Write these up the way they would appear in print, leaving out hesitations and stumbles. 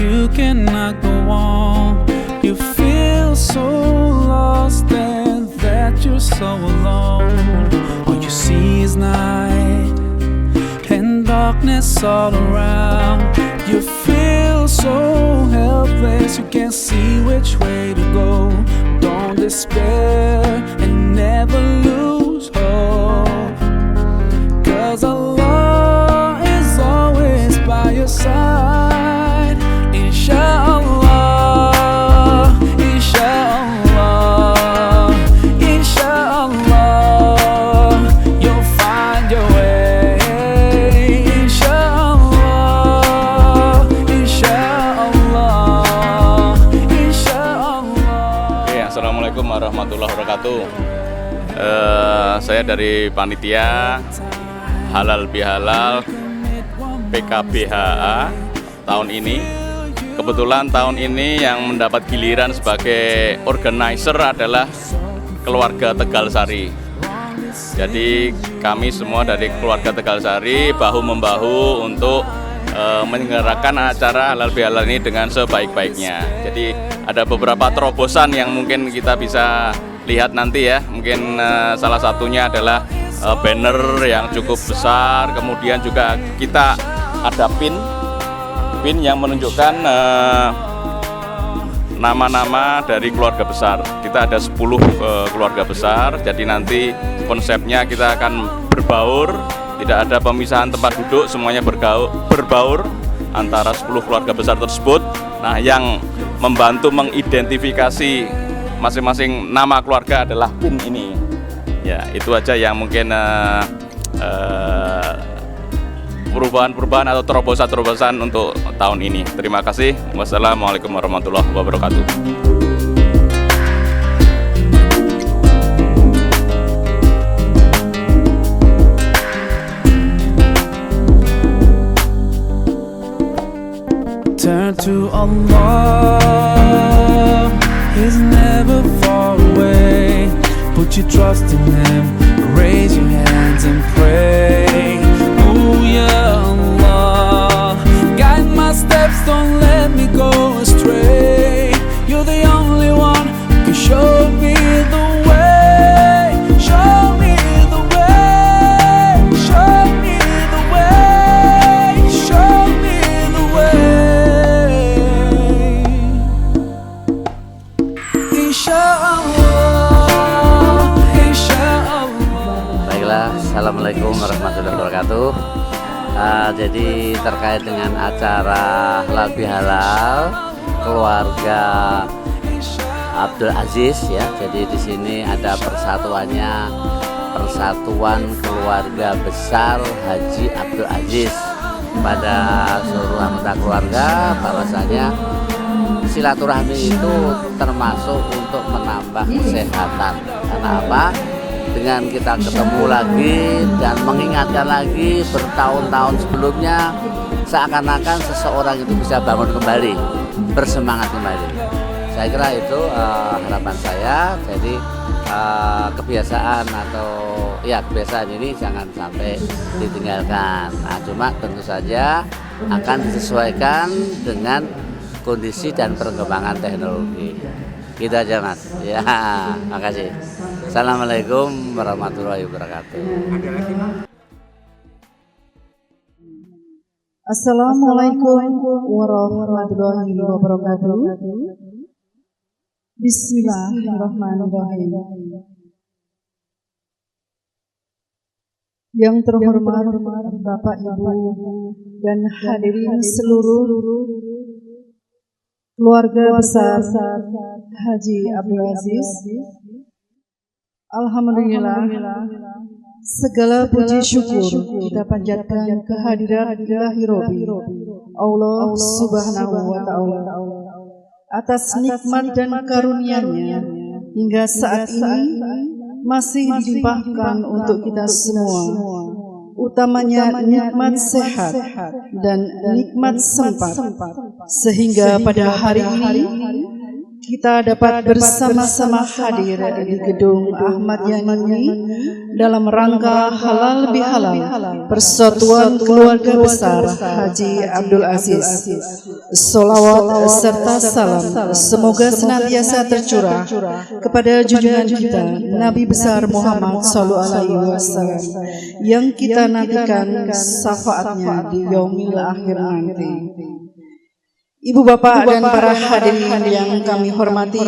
you cannot go on. You feel so lost and that you're so alone. All you see is night and darkness all around. You feel so helpless, you can't see which way to go. Don't despair and never lose hope, 'cause Allah is always by your side. Inshallah, inshallah, inshallah, you'll find your way. Inshallah, inshallah, inshallah. Oke, assalamualaikum warahmatullahi wabarakatuh. Saya dari panitia Halal Bihalal PKBHA tahun ini. Kebetulan tahun ini yang mendapat giliran sebagai organizer adalah keluarga Tegalsari. Jadi kami semua dari keluarga Tegalsari bahu-membahu untuk menyelenggarakan acara Halal Bihalal ini dengan sebaik-baiknya. Jadi ada beberapa terobosan yang mungkin kita bisa lihat nanti ya. Mungkin salah satunya adalah banner yang cukup besar. Kemudian juga kita ada pin yang menunjukkan nama-nama dari keluarga besar. Kita ada 10 keluarga besar. Jadi nanti konsepnya kita akan berbaur, tidak ada pemisahan tempat duduk, semuanya berbaur antara 10 keluarga besar tersebut. Nah, yang membantu mengidentifikasi masing-masing nama keluarga adalah pin ini. Ya, itu aja yang mungkin perubahan-perubahan atau terobosan-terobosan untuk tahun ini. Terima kasih. Wassalamualaikum warahmatullahi wabarakatuh. Turn to Allah, He's never far away. Put your trust in Him, raise your hands and pray. Oh ya Allah, guide my steps, don't let me go astray. You're the only one who can show me the way. Show me the way. Show me the way. Show me the way. Insyaallah, insyaallah. Baiklah, assalamualaikum warahmatullahi wabarakatuh. Jadi terkait dengan acara Halal Bihalal keluarga Abdul Aziz ya. Jadi di sini ada persatuannya, Persatuan Keluarga Besar Haji Abdul Aziz, pada seluruh anggota keluarga bahwasanya silaturahmi itu termasuk untuk menambah kesehatan. Karena apa? Dengan kita ketemu lagi dan mengingatkan lagi bertahun-tahun sebelumnya, seakan-akan seseorang itu bisa bangun kembali, bersemangat kembali. Saya kira itu harapan saya. Jadi kebiasaan atau ya kebiasaan ini jangan sampai ditinggalkan. Nah, cuma tentu saja akan disesuaikan dengan kondisi dan perkembangan teknologi. Gitu aja Mas. Ya, makasih. Assalamualaikum warahmatullahi wabarakatuh. Assalamualaikum warahmatullahi wabarakatuh. Bismillahirrahmanirrahim. Yang terhormat Bapak Ibu dan hadirin seluruh keluarga besar Haji Abdul Aziz, alhamdulillah, segala puji syukur kita panjatkan kehadirat Ilahi Robbi Allah Subhanahu wa Ta'ala atas nikmat dan karunia-Nya hingga saat ini masih dilimpahkan untuk kita semua, utamanya nikmat sehat dan nikmat sempat, sehingga pada hari ini kita dapat bersama-sama hadir di gedung Ahmad Yani dalam rangka halal bihalal Persatuan Keluarga Besar Haji Abdul Aziz. Sholawat serta salam semoga senantiasa tercurah kepada junjungan kita Nabi besar Muhammad SAW yang kita nantikan syafaatnya di yaumil akhir nanti. Ibu bapak dan para hadirin yang kami hormati,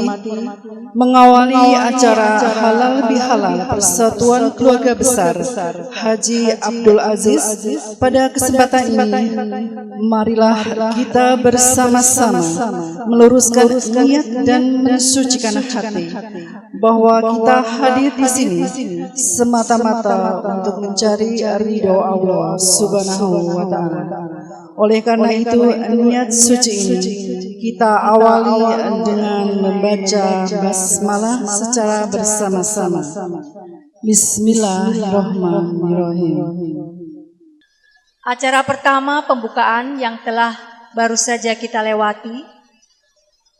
mengawali acara halal bihalal Persatuan Keluarga Besar Haji Abdul Aziz pada kesempatan ini, marilah kita bersama-sama meluruskan niat dan mensucikan hati bahwa kita hadir di sini semata-mata untuk mencari ridho Allah Subhanahu wa Ta'ala. Oleh karena itu, niat suci ini kita awali dengan membaca basmalah secara bersama-sama. Bismillahirrahmanirrahim. Acara pertama pembukaan yang telah baru saja kita lewati.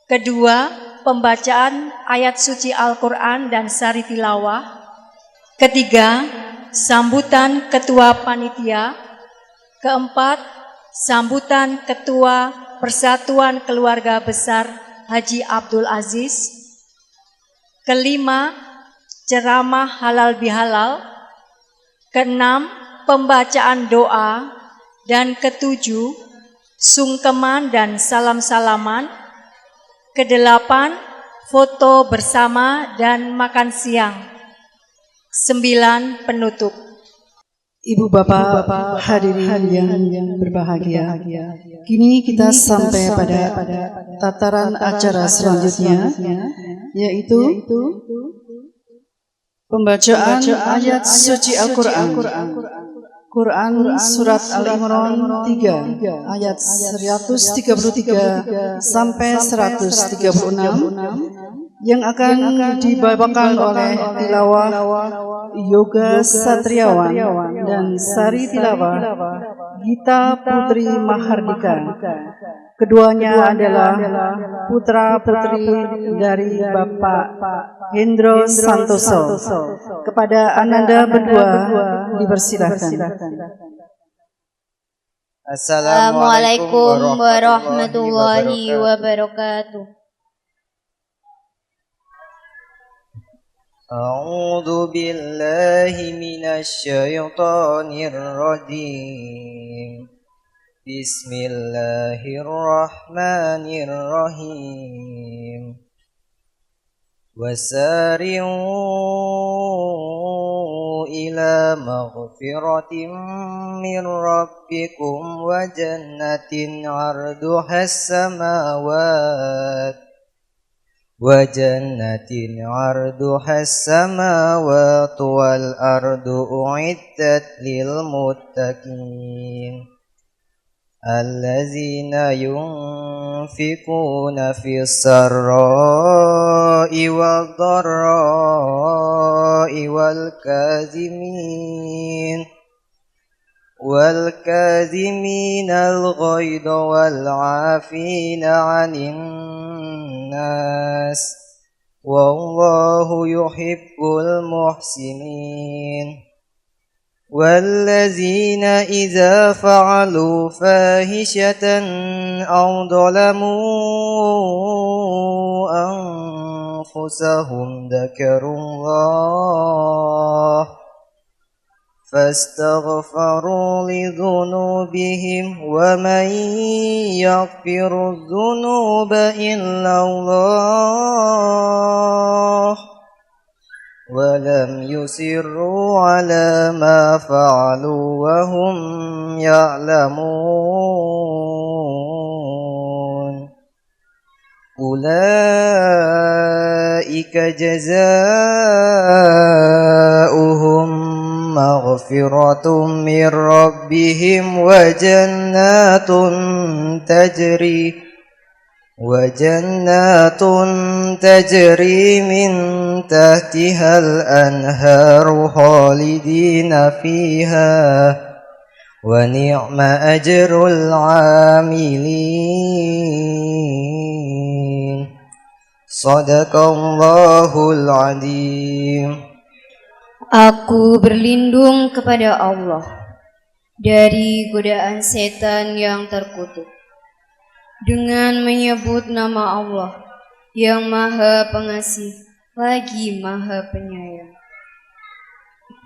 Kedua, pembacaan ayat suci Al-Quran dan sari tilawah. Ketiga, sambutan ketua panitia. Keempat, sambutan Ketua Persatuan Keluarga Besar Haji Abdul Aziz. Kelima, ceramah halal bihalal. Keenam, pembacaan doa. Dan ketujuh, sungkeman dan salam-salaman. Kedelapan, foto bersama dan makan siang. 9, penutup. Ibu bapak hadirin yang berbahagia, kini kita sampai pada tataran acara selanjutnya, yaitu pembacaan ayat suci Al-Quran. Quran Surat Al-Imran 3 ayat 133 sampai 136 yang akan dibawakan oleh tilawah Yoga Satriawan dan sari tilawah Gita Putri Mahardika. Keduanya adalah putra-putri dari Bapak Hendro Santoso. Kepada Ananda berdua dipersilahkan. Assalamualaikum warahmatullahi wabarakatuh. A'udzu billahi minasy syaithanir rajim. Bismillahirrahmanirrahim. Wasari'u ila maghfiratin min rabbikum wa jannatin 'arduhas samawati wal ardu u'iddat lil muttaqin allazina yunfikuna fis sarra'i wad dharra'i wal kazimin al-ghaidha wal 'afina 'anil nas wallahu yuhibbul muhsinin. والذين إذا فعلوا فاحشة أو ظلموا أنفسهم ذكروا الله فاستغفروا لذنوبهم ومن يغفر الذنوب إلا الله ولم يصروا على ما فعلوا وهم يعلمون أولئك جزاؤهم مغفرة من ربهم وجنات تجري من تحتها الأنهار خالدين فيها ونعم أجر العاملين. Sadaqallahul Azim. Aku berlindung kepada Allah dari godaan setan yang terkutuk dengan menyebut nama Allah yang Maha Pengasih lagi Maha Penyayang.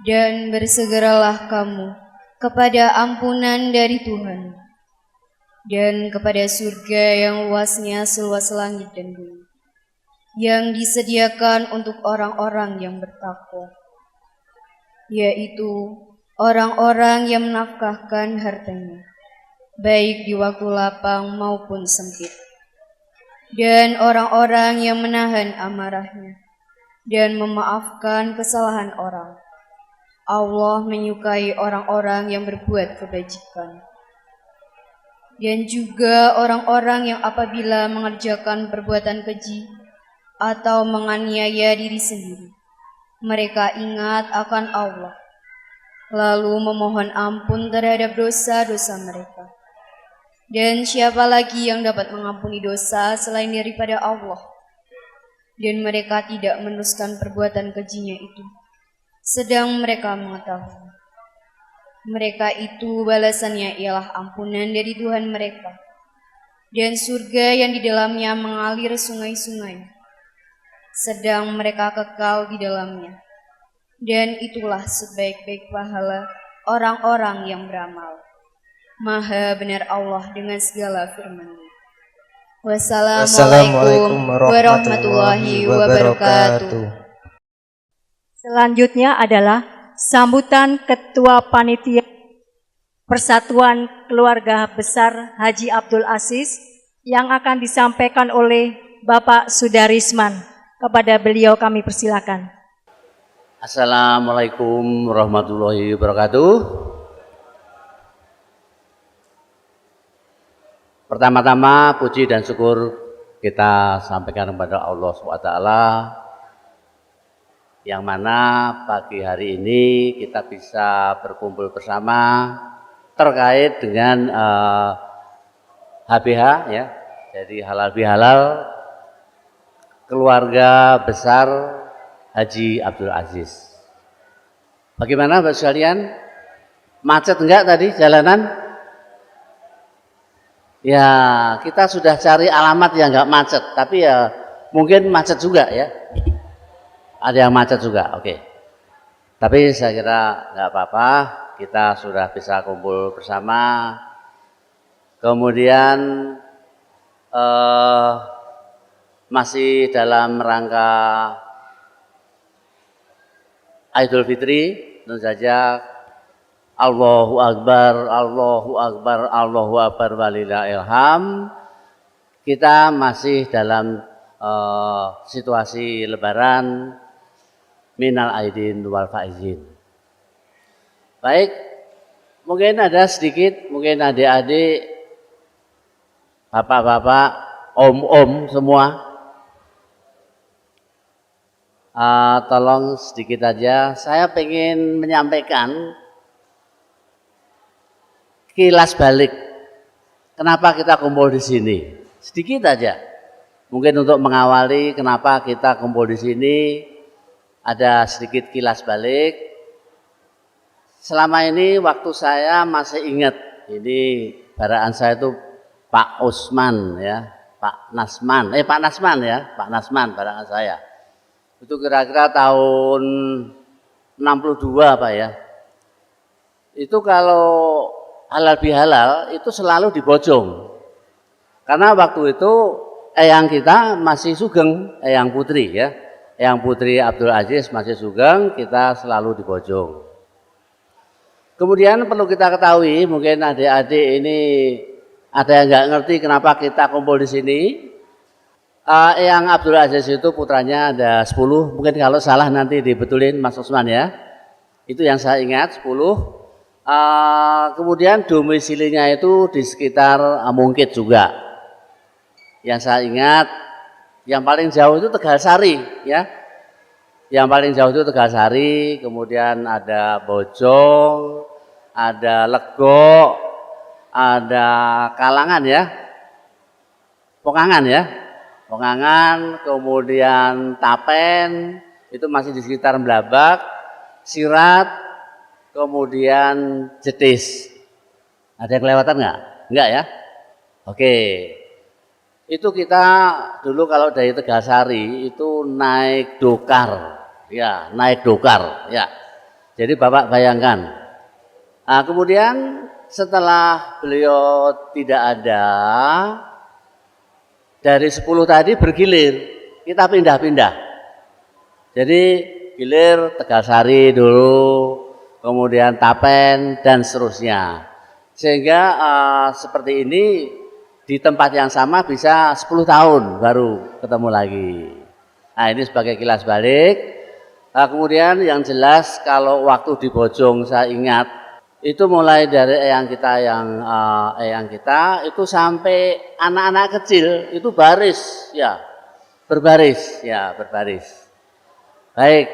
Dan bersegeralah kamu kepada ampunan dari Tuhan dan kepada surga yang luasnya seluas langit dan bumi, yang disediakan untuk orang-orang yang bertakwa, yaitu orang-orang yang menafkahkan hartanya, baik di waktu lapang maupun sempit, dan orang-orang yang menahan amarahnya dan memaafkan kesalahan orang. Allah menyukai orang-orang yang berbuat kebajikan. Dan juga orang-orang yang apabila mengerjakan perbuatan keji atau menganiaya diri sendiri, mereka ingat akan Allah, lalu memohon ampun terhadap dosa-dosa mereka. Dan siapa lagi yang dapat mengampuni dosa selain daripada Allah? Dan mereka tidak meneruskan perbuatan kejinya itu, sedang mereka mengetahui. Mereka itu balasannya ialah ampunan dari Tuhan mereka, dan surga yang di dalamnya mengalir sungai-sungai, sedang mereka kekal di dalamnya. Dan itulah sebaik-baik pahala orang-orang yang beramal. Maha benar Allah dengan segala firman-Nya. Wassalamualaikum warahmatullahi wabarakatuh. Selanjutnya adalah sambutan Ketua Panitia Persatuan Keluarga Besar Haji Abdul Aziz yang akan disampaikan oleh Bapak Sudarisman. Kepada beliau kami persilakan. Assalamualaikum warahmatullahi wabarakatuh. Pertama-tama puji dan syukur kita sampaikan kepada Allah SWT, yang mana pagi hari ini kita bisa berkumpul bersama terkait dengan HBH ya, jadi halal bihalal keluarga besar Haji Abdul Aziz. Bagaimana Bapak sekalian? Macet enggak tadi jalanan? Ya, kita sudah cari alamat yang enggak macet, tapi ya mungkin macet juga ya. Ada yang macet juga, oke. Tapi saya kira nggak apa-apa, kita sudah bisa kumpul bersama. Kemudian masih dalam rangka Idul Fitri, tentu saja Allahu Akbar, Allahu Akbar, Allahu Akbar walillahil hamd. Kita masih dalam situasi Lebaran. Minal aidin wal faizin. Baik, mungkin ada sedikit, mungkin adik-adik, bapak-bapak, om-om semua, tolong sedikit aja. Saya pengen menyampaikan kilas balik. Kenapa kita kumpul di sini? Sedikit aja. Mungkin untuk mengawali kenapa kita kumpul di sini. Ada sedikit kilas balik. Selama ini waktu saya masih ingat, ini baraan saya itu Pak Usman ya, Pak Nasman ya, Pak Nasman baraan saya. Itu kira-kira tahun 62 Pak ya. Itu kalau halal bihalal itu selalu di Bojong. Karena waktu itu eyang kita masih sugeng, eyang putri ya. Yang Putri Abdul Aziz masih sugeng, kita selalu di Bojong. Kemudian perlu kita ketahui, mungkin adik-adik ini ada yang nggak ngerti kenapa kita kumpul di sini. Yang Abdul Aziz itu putranya ada 10, mungkin kalau salah nanti dibetulin Mas Usman ya. Itu yang saya ingat 10. Kemudian domisilinya itu di sekitar Mungkit juga. Yang saya ingat yang paling jauh itu Tegalsari ya. Yang paling jauh itu Tegalsari, kemudian ada Bojong, ada Legok, ada Kalangan ya. Pokangan ya. Wengangan, kemudian Tapen, itu masih di sekitar Blabak, Sirat, kemudian Jetis. Ada yang kelewatan nggak? Enggak ya? Oke. Itu kita dulu kalau dari Tegalsari itu naik dokar. Ya, naik dokar. Ya. Jadi Bapak bayangkan. Nah, kemudian setelah beliau tidak ada, dari 10 tadi bergilir, kita pindah-pindah. Jadi gilir Tegalsari dulu, kemudian Tapen dan seterusnya. Sehingga seperti ini di tempat yang sama bisa 10 tahun baru ketemu lagi. Nah, ini sebagai kilas balik. Kemudian yang jelas kalau waktu di Bojong saya ingat itu mulai dari eyang kita itu sampai anak-anak kecil itu baris ya, berbaris. Baik,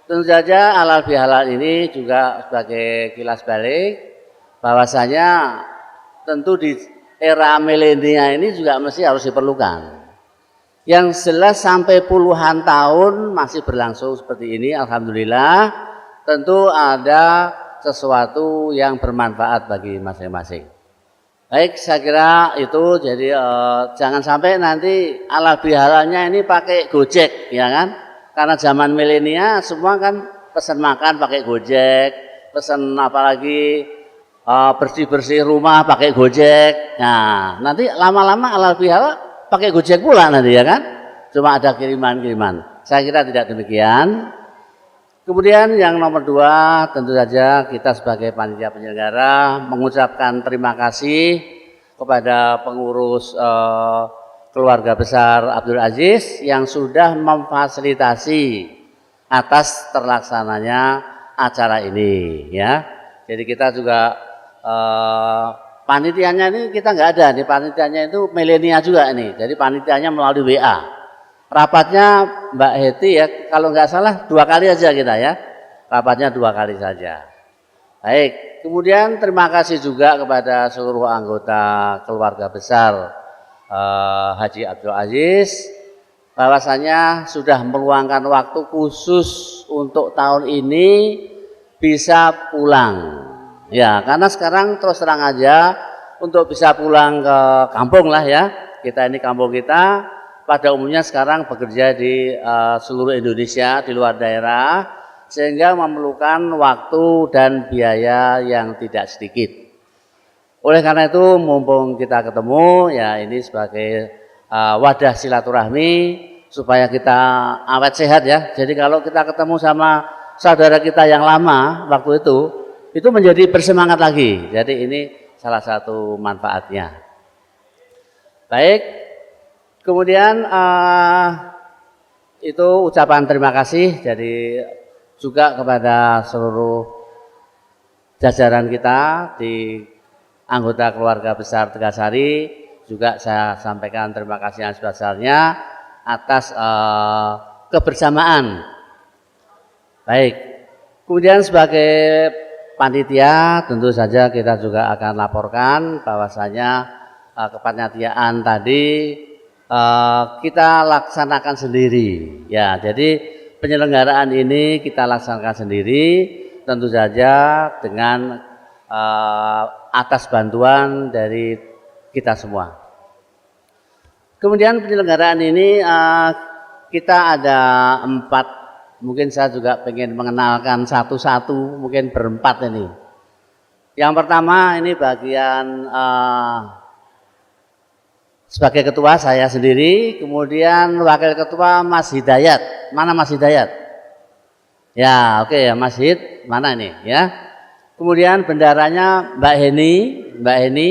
tentu saja halal bihalal ini juga sebagai kilas balik bahwasanya tentu di era milenial ini juga mesti harus diperlukan. Yang jelas sampai puluhan tahun masih berlangsung seperti ini, alhamdulillah. Tentu ada sesuatu yang bermanfaat bagi masing-masing. Baik, saya kira itu. Jadi jangan sampai nanti halal bihalalnya ini pakai Gojek, ya kan? Karena zaman milenial semua kan pesan makan pakai Gojek, pesan apalagi bersih-bersih rumah pakai Gojek. Nah, nanti lama-lama halal bihalal pakai Gojek pula nanti, ya kan? Cuma ada kiriman-kiriman. Saya kira tidak demikian. Kemudian yang nomor 2, tentu saja kita sebagai panitia penyelenggara mengucapkan terima kasih kepada pengurus keluarga besar Abdul Aziz yang sudah memfasilitasi atas terlaksananya acara ini, ya. Jadi kita juga panitianya ini kita nggak ada, nih panitianya itu milenial juga ini. Jadi panitianya melalui WA. Rapatnya Mbak Heti ya, kalau nggak salah 2 kali aja kita ya. Rapatnya 2 kali saja. Baik, kemudian terima kasih juga kepada seluruh anggota keluarga besar Haji Abdul Aziz bahwasanya sudah meluangkan waktu khusus untuk tahun ini bisa pulang. Ya, karena sekarang terus terang aja untuk bisa pulang ke kampung lah ya. Kita ini kampung kita pada umumnya sekarang bekerja di seluruh Indonesia di luar daerah sehingga memerlukan waktu dan biaya yang tidak sedikit. Oleh karena itu mumpung kita ketemu ya ini sebagai wadah silaturahmi supaya kita awet sehat ya. Jadi kalau kita ketemu sama saudara kita yang lama waktu itu menjadi bersemangat lagi. Jadi ini salah satu manfaatnya. Baik. Kemudian itu ucapan terima kasih jadi juga kepada seluruh jajaran kita di anggota keluarga besar Tegalsari. Juga saya sampaikan terima kasih yang sebesar-besarnya atas kebersamaan. Baik, kemudian sebagai panitia tentu saja kita juga akan laporkan bahwasanya kepanitiaan tadi kita laksanakan sendiri ya. Jadi penyelenggaraan ini kita laksanakan sendiri tentu saja dengan atas bantuan dari kita semua. Kemudian penyelenggaraan ini kita ada 4, mungkin saya juga pengen mengenalkan satu-satu, mungkin berempat ini. Yang pertama ini bagian sebagai ketua saya sendiri, kemudian wakil ketua Mas Hidayat. Mana Mas Hidayat? Ya, oke ya Mas Hid, mana ini ya? Kemudian bendaranya Mbak Heni,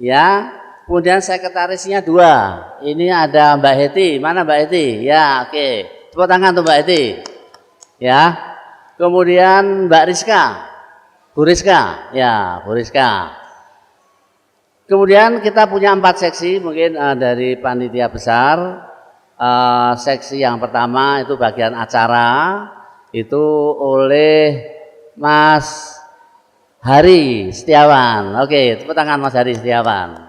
ya. Kemudian sekretarisnya 2. Ini ada Mbak Heti, mana Mbak Heti? Ya, oke. Tepuk tangan tuh Mbak Heti. Ya. Kemudian Mbak Rizka, Bu Rizka, ya Bu Rizka. Kemudian kita punya 4 seksi mungkin dari panitia besar. Seksi yang pertama itu bagian acara itu oleh Mas Hari Setiawan. Oke, tepuk tangan Mas Hari Setiawan.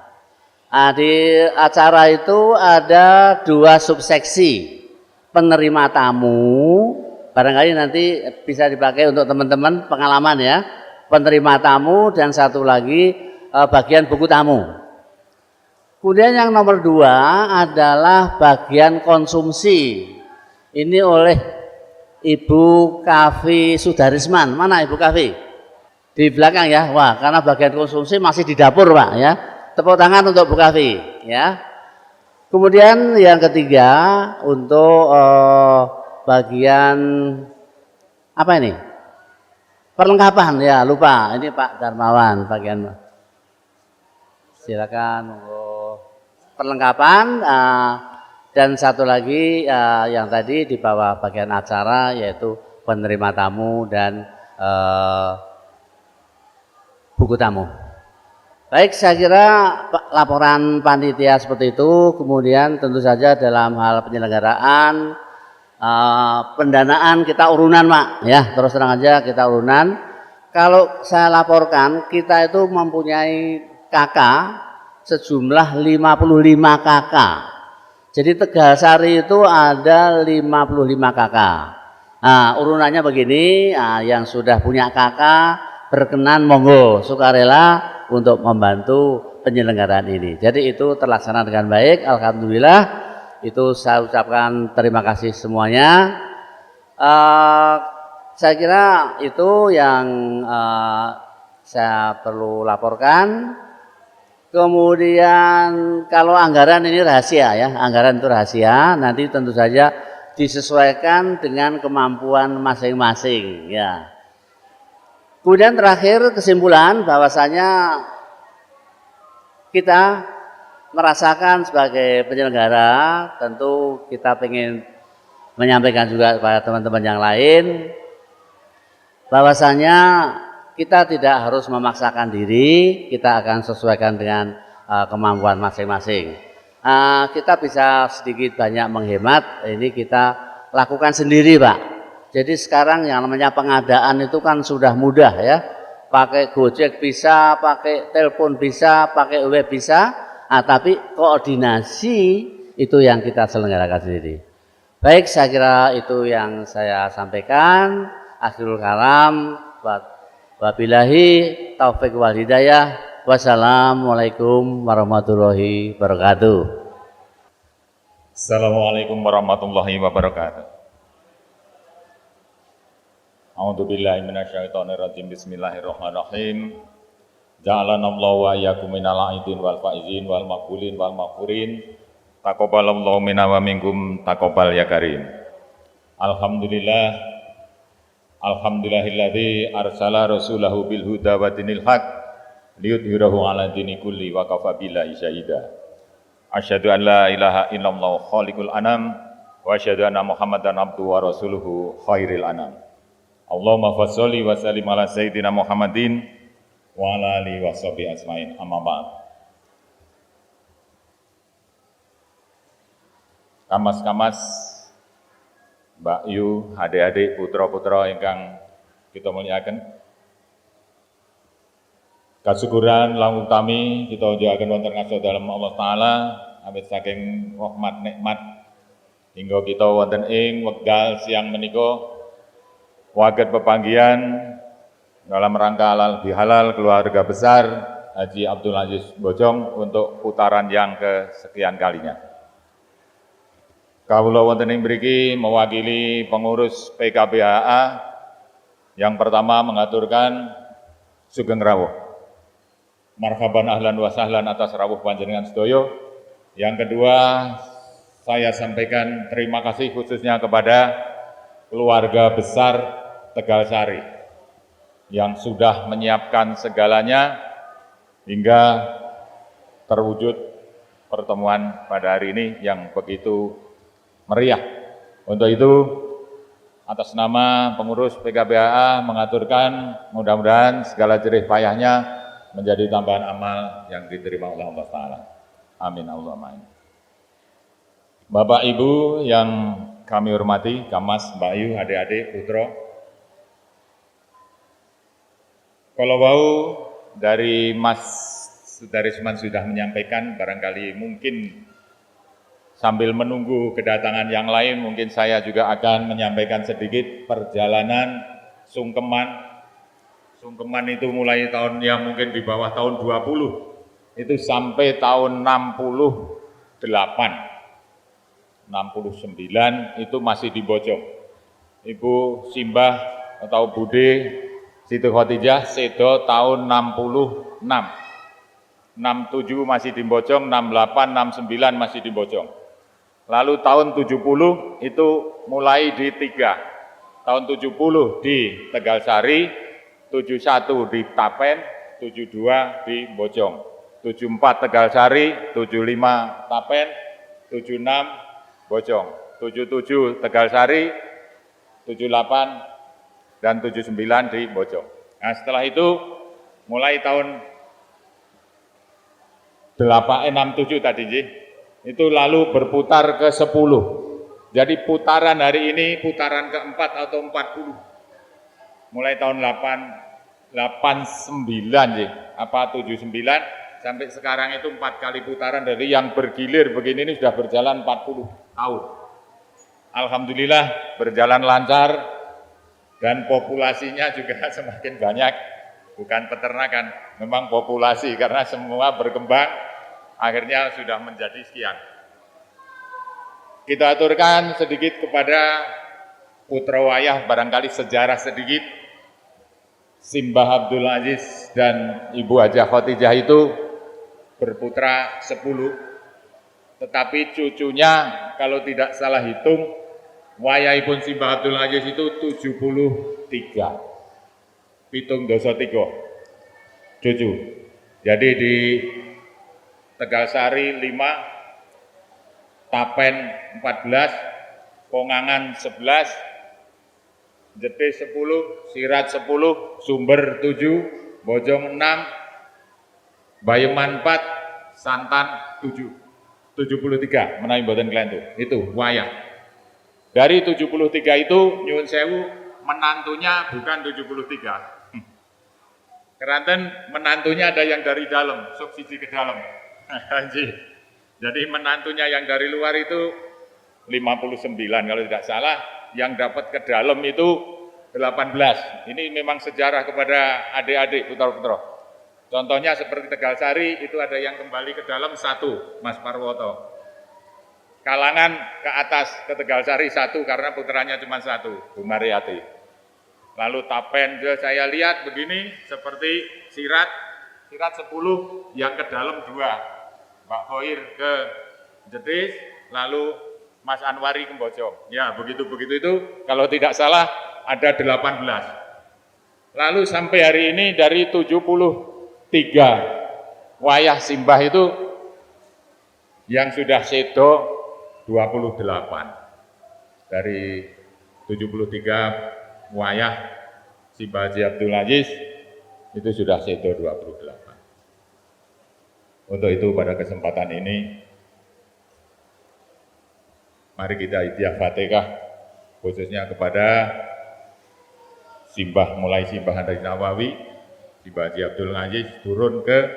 Di acara itu ada 2 subseksi, penerima tamu, barangkali nanti bisa dipakai untuk teman-teman pengalaman ya, penerima tamu, dan satu lagi bagian buku tamu. Kemudian yang nomor 2 adalah bagian konsumsi. Ini oleh Ibu Kavi Sudarisman. Mana Ibu Kavi? Di belakang ya. Wah, karena bagian konsumsi masih di dapur Pak ya. Tepuk tangan untuk Bu Kavi ya. Kemudian yang ketiga untuk bagian apa ini? Perlengkapan ya, lupa. Ini Pak Darmawan bagian. Silakan perlengkapan, dan satu lagi yang tadi di bawah bagian acara yaitu penerima tamu dan buku tamu. Baik, saya kira laporan panitia seperti itu. Kemudian tentu saja dalam hal penyelenggaraan pendanaan kita urunan Pak ya, terus terang aja kita urunan. Kalau saya laporkan kita itu mempunyai KK sejumlah 55 KK. Jadi Tegalsari itu ada 55 KK. Nah, urunannya begini, yang sudah punya KK berkenan monggo sukarela untuk membantu penyelenggaraan ini. Jadi itu terlaksana dengan baik, alhamdulillah. Itu saya ucapkan terima kasih semuanya. Saya kira itu yang saya perlu laporkan. Kemudian kalau anggaran ini rahasia ya, anggaran itu rahasia. Nanti tentu saja disesuaikan dengan kemampuan masing-masing ya. Kemudian terakhir kesimpulan bahwasanya kita merasakan sebagai penyelenggara, tentu kita ingin menyampaikan juga kepada teman-teman yang lain bahwasanya kita tidak harus memaksakan diri, kita akan sesuaikan dengan kemampuan masing-masing. Kita bisa sedikit banyak menghemat, ini kita lakukan sendiri Pak. Jadi sekarang yang namanya pengadaan itu kan sudah mudah ya, pakai Gojek bisa, pakai telepon bisa, pakai web bisa, tapi koordinasi itu yang kita selenggarakan sendiri. Baik, saya kira itu yang saya sampaikan. Akhirul kalam, wabillahi taufik wal hidayah. Wassalamualaikum warahmatullahi wabarakatuh. Assalamualaikum warahmatullahi wabarakatuh. A'udzubillahi minasyaitonirrajim. Bismillahirrahmanirrahim. Ja'alanallahu wa iyyakum minal aidin wal faizin wal maqbulin wal maghfurin. Taqabbalallahu minna wa minkum taqabbal ya karim. Alhamdulillah. Alhamdulillahilladzi arsala rasulahu bil huda wa dinil haq liyudhhirahu 'ala dini kulli wa kafa billahi syahida. Asyhadu an la ilaha illallah khaliqul anam wa asyhadu anna Muhammadan abduhu wa rasuluhu khairil anam. Allahumma fasholli wa sallim ala sayyidina Muhammadin wa ala alihi wa sahbihi ajmain. Amma ba'd. Kamas-kamas, Mbak Yu, adik-adik, putra-putra ingkang kita muliakan. Kasyukuran langkung kami kita ujahaken wonten ngaso dalem Allah taala awit saking rahmat nikmat hingga kita wonten ing wekdal siang menika waget pepanggihan dalam rangka halal bihalal keluarga besar Haji Abdul Aziz Bojong untuk putaran yang kesekian kalinya. Kawula wonten ing mriki mewakili pengurus PKBHA yang pertama mengaturkan sugeng rawuh. Marhaban ahlan wa sahlan atas rawuh panjenengan sedaya. Yang kedua, saya sampaikan terima kasih khususnya kepada keluarga besar Tegalsari yang sudah menyiapkan segalanya hingga terwujud pertemuan pada hari ini yang begitu meriah. Untuk itu, atas nama pengurus PKBHA mengaturkan mudah-mudahan segala jerih payahnya menjadi tambahan amal yang diterima oleh Allah Ta'ala. Amin Allahumma amin. Bapak Ibu yang kami hormati, Kamas, Mbak Yu, adik-adik, putra. Kalau bau dari Mas Sudarisman sudah menyampaikan, barangkali mungkin sambil menunggu kedatangan yang lain, mungkin saya juga akan menyampaikan sedikit perjalanan sungkeman. Sungkeman itu mulai tahun yang mungkin di bawah tahun 20, itu sampai tahun 68, 69 itu masih di Bojong. Ibu Simbah atau Bude Siti Khotijah sedo tahun 66, 67 masih di Bojong, 68, 69 masih di Bojong. Lalu tahun 70 itu mulai di 3, tahun 70 di Tegalsari, 71 di Tapen, 72 di Bojong, 74 Tegalsari, 75 Tapen, 76 Bojong, 77 Tegalsari, 78 dan 79 di Bojong. Nah, setelah itu mulai tahun 67 tadi itu lalu berputar ke 10. Jadi putaran hari ini putaran keempat atau 40. Mulai tahun 89 apa 79 sampai sekarang itu 4 kali putaran. Dari yang bergilir begini ini sudah berjalan 40 tahun. Alhamdulillah berjalan lancar dan populasinya juga semakin banyak. Bukan peternakan, memang populasi karena semua berkembang akhirnya sudah menjadi sekian. Kita aturkan sedikit kepada putra wayah, barangkali sejarah sedikit. Simbah Abdul Aziz dan Ibu Hajah Khotijah itu berputra 10, tetapi cucunya kalau tidak salah hitung, wayahipun Simbah Abdul Aziz itu 73. Pitung dosa 3 cucu. Jadi di Tegalsari 5, Tapen 14, Kongangan 11, Jete 10, Sirat 10, Sumber 7, Bojong 6, Bayeman 4, Santan 7. 73 menawi mboten kelentu. Itu wayah. Dari 73 itu nyuwun sewu menantunya bukan 73. Keranten menantunya ada yang dari dalam, subsidi ke dalam. Jadi menantunya yang dari luar itu 59 kalau tidak salah, yang dapat ke dalam itu 18. Ini memang sejarah kepada adik-adik putra-putra. Contohnya seperti Tegalsari itu ada yang kembali ke dalam 1, Mas Parwoto. Kalangan ke atas ke Tegalsari 1 karena putranya cuma 1, Bu Mariati. Lalu Tapen saya lihat begini seperti Sirat 10 yang ke dalam 2, Mbak Khoir ke Jetis, lalu Mas Anwari ke Bojong. Ya begitu-begitu itu kalau tidak salah ada 18. Lalu sampai hari ini dari 73 wayah simbah itu yang sudah sedo 28. Dari 73 wayah Simbah Haji Abdul Aziz itu sudah sedo 28. Untuk itu pada kesempatan ini mari kita idyah Fatihah khususnya kepada Simbah, mulai Simbah Haji Nawawi, Simbah Haji Abdul Aziz turun ke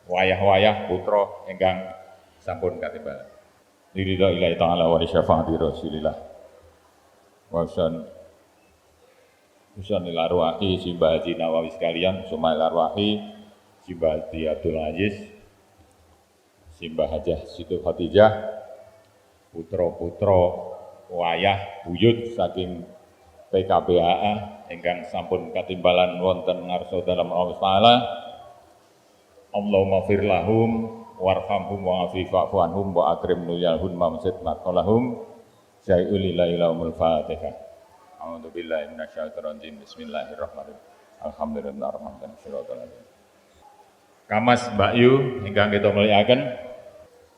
wayah-wayah putra ingkang sampun katimbalan. Lillahi ta'ala wa syafaati Rasulillah. Usanil arwahi Simbah Haji Nawawi sekalian, sumail arwahi Simbah Haji Abdul Aziz, Simbah Hajah Siti Khotijah, putra-putra wayah buyut saking PKBAA ingkang sampun katimbalan wonten ngarsa dalam Allah Ta'ala. Allahumma fir lahum warhamhum wa afi fa'fu anhum wa akrim nuyalhum mamsid maqalahum syai'ul lillahi lahumul Fatihah. A'udzu billahi minasyaitonir rajim. Bismillahirrahmanirrahim. Alhamdulillahirrahmanirrahim. Kamas Mbak Yu ingkang kita muliaken,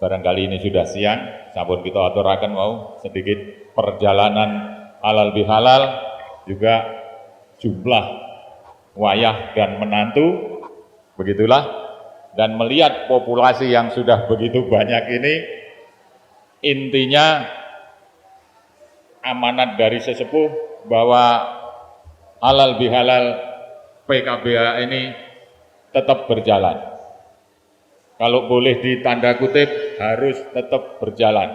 barangkali ini sudah siang, sampun kita aturaken mau sedikit perjalanan halal bihalal, juga jumlah wayah dan menantu, begitulah. Dan melihat populasi yang sudah begitu banyak ini, intinya amanat dari sesepuh bahwa halal bihalal PKBA ini tetap berjalan. kalau boleh ditanda kutip harus tetap berjalan.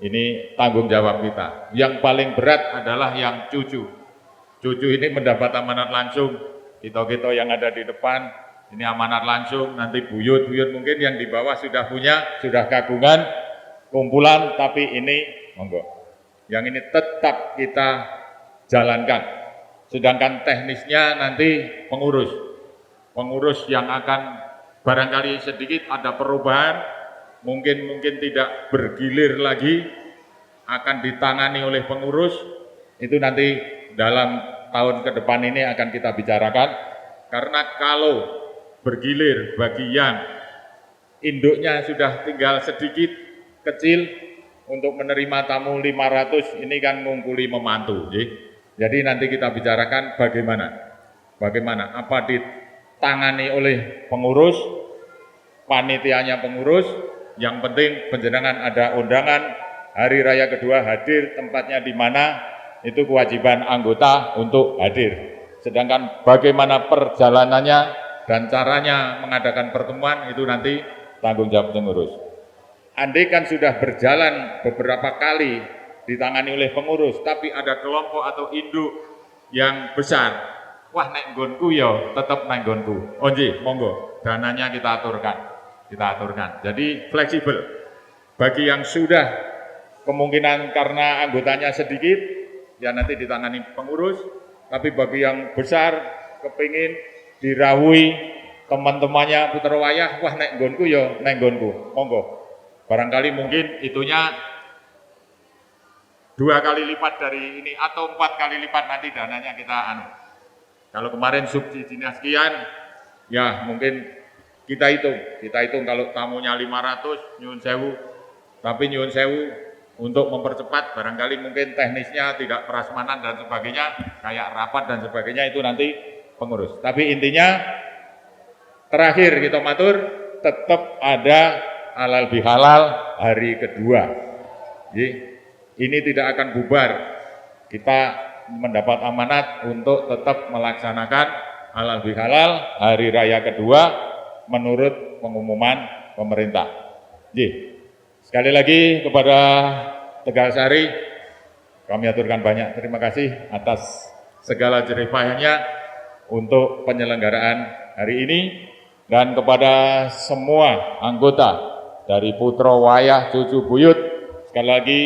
Ini tanggung jawab kita. Yang paling berat adalah yang cucu. Cucu ini mendapat amanat langsung. Kita yang ada di depan, ini amanat langsung. Nanti buyut-buyut mungkin yang di bawah sudah punya, sudah kagungan, kumpulan, tapi ini monggo. Yang ini tetap kita jalankan. Sedangkan teknisnya nanti pengurus yang akan barangkali sedikit ada perubahan, mungkin tidak bergilir lagi, akan ditangani oleh pengurus, itu nanti dalam tahun ke depan ini akan kita bicarakan. Karena kalau bergilir bagi yang induknya sudah tinggal sedikit, kecil, untuk menerima tamu 500, ini kan ngumpuli memantu. Jadi nanti kita bicarakan bagaimana, apa ditangani oleh pengurus, panitianya pengurus, yang penting penjenengan ada undangan, hari raya kedua hadir, tempatnya di mana, itu kewajiban anggota untuk hadir. Sedangkan bagaimana perjalanannya dan caranya mengadakan pertemuan, itu nanti tanggung jawab pengurus. Andai kan sudah berjalan beberapa kali ditangani oleh pengurus, tapi ada kelompok atau induk yang besar, wah nek nggonku ya tetap nek nggonku. Oh nggih, monggo, dananya kita aturkan. Jadi fleksibel. Bagi yang sudah kemungkinan karena anggotanya sedikit, ya nanti ditangani pengurus. Tapi bagi yang besar, kepingin dirawui teman-temannya putra wayah, wah nek nggonku ya nek nggonku, monggo. Barangkali mungkin itunya 2 kali lipat dari ini atau 4 kali lipat, nanti dananya kita Kalau kemarin subsidinya sekian, ya mungkin kita hitung kalau tamunya 500 nyuwun sewu, tapi nyuwun sewu untuk mempercepat barangkali mungkin teknisnya tidak prasmanan dan sebagainya, kayak rapat dan sebagainya, itu nanti pengurus. Tapi intinya terakhir kita matur, tetap ada halal bihalal hari kedua. Ini tidak akan bubar. Kita mendapat amanat untuk tetap melaksanakan halal bihalal hari raya kedua menurut pengumuman pemerintah. Sekali lagi kepada Tegalsari, kami aturkan banyak terima kasih atas segala jerih-payahnya untuk penyelenggaraan hari ini, dan kepada semua anggota dari putra wayah cucu buyut, sekali lagi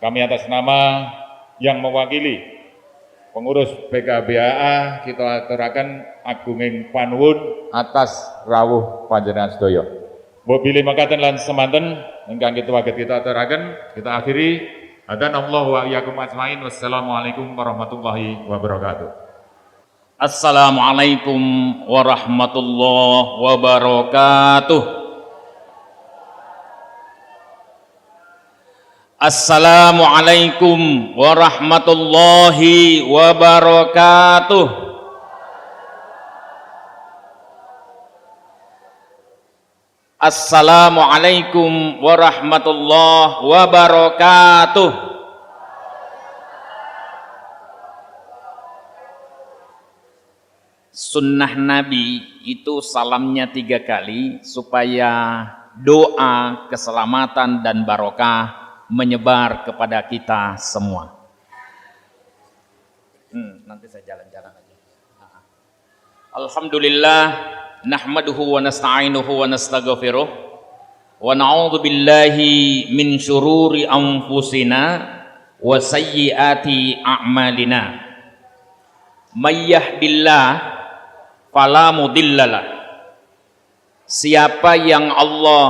kami atas nama yang mewakili pengurus PKBAA kita aturaken agunging panuwun atas rawuh panjenengan sedaya. Mbok bilih makaten lan semanten ingkang kita aturaken, kita akhiri. Hadanallahu wa iyyakum ajmain. Wassalamualaikum warahmatullahi wabarakatuh. Assalamualaikum warahmatullahi wabarakatuh. Assalamualaikum warahmatullahi wabarakatuh. Assalamualaikum warahmatullahi wabarakatuh. Sunnah Nabi itu salamnya 3 kali supaya doa keselamatan dan barokah menyebar kepada kita semua. Nanti saya jalan-jalan aja. Alhamdulillah, nahmaduhu wa nasta'inuhu wa nastaghfiruh wa na'udzu billahi min syururi anfusina wa sayyiati a'malina. May yahdillah fala mudhillalah. Siapa yang Allah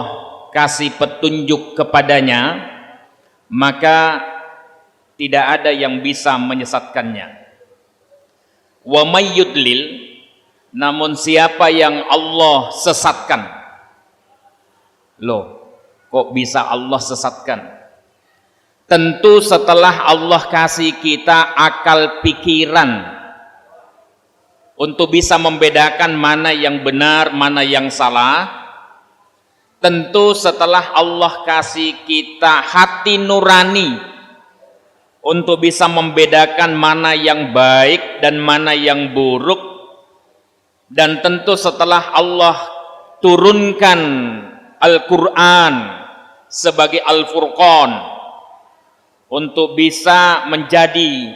kasih petunjuk kepadanya, maka tidak ada yang bisa menyesatkannya. Wa may yudlil, namun siapa yang Allah sesatkan. Loh, kok bisa Allah sesatkan? Tentu setelah Allah kasih kita akal pikiran untuk bisa membedakan mana yang benar, mana yang salah. Tentu setelah Allah kasih kita hati nurani untuk bisa membedakan mana yang baik dan mana yang buruk, dan tentu setelah Allah turunkan Al-Quran sebagai Al-Furqan untuk bisa menjadi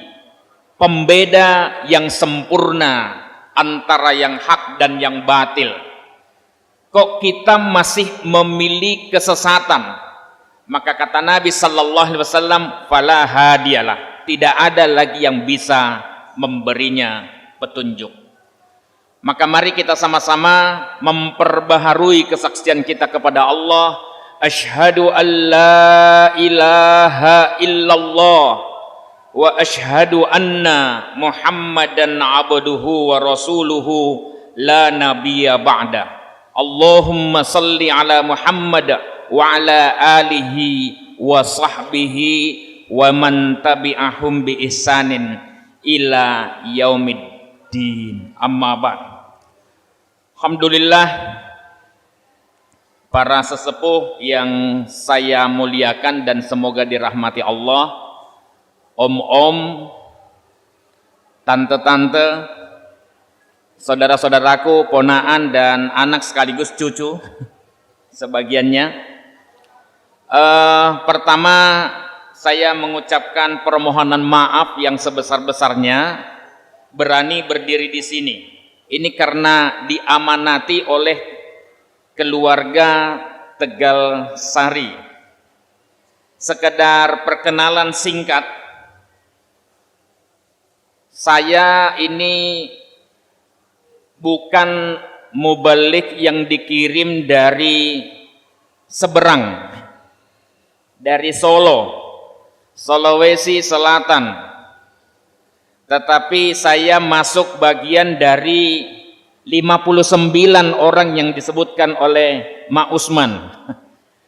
pembeda yang sempurna antara yang hak dan yang batil. Kok kita masih memilih kesesatan? Maka kata Nabi sallallahu alaihi wasallam, fala hadiyalah, tidak ada lagi yang bisa memberinya petunjuk. Maka mari kita sama-sama memperbaharui kesaksian kita kepada Allah. Asyhadu an la ilaha illallah wa asyhadu anna Muhammadan abduhu wa rasuluhu la nabiyya ba'da. Allahumma salli ala Muhammad wa ala alihi wa sahbihi wa man tabi'ahum bi ihsanin ila yaumiddin. Amma ba'd. Alhamdulillah, para sesepuh yang saya muliakan dan semoga dirahmati Allah, om-om, tante-tante, saudara-saudaraku, ponaan dan anak sekaligus cucu sebagiannya. Pertama, saya mengucapkan permohonan maaf yang sebesar-besarnya berani berdiri di sini. Ini karena diamanati oleh keluarga Tegal Sari. Sekedar perkenalan singkat, saya ini bukan mubalik yang dikirim dari seberang, dari Solo, Sulawesi Selatan. Tetapi saya masuk bagian dari 59 orang yang disebutkan oleh Mak Usman,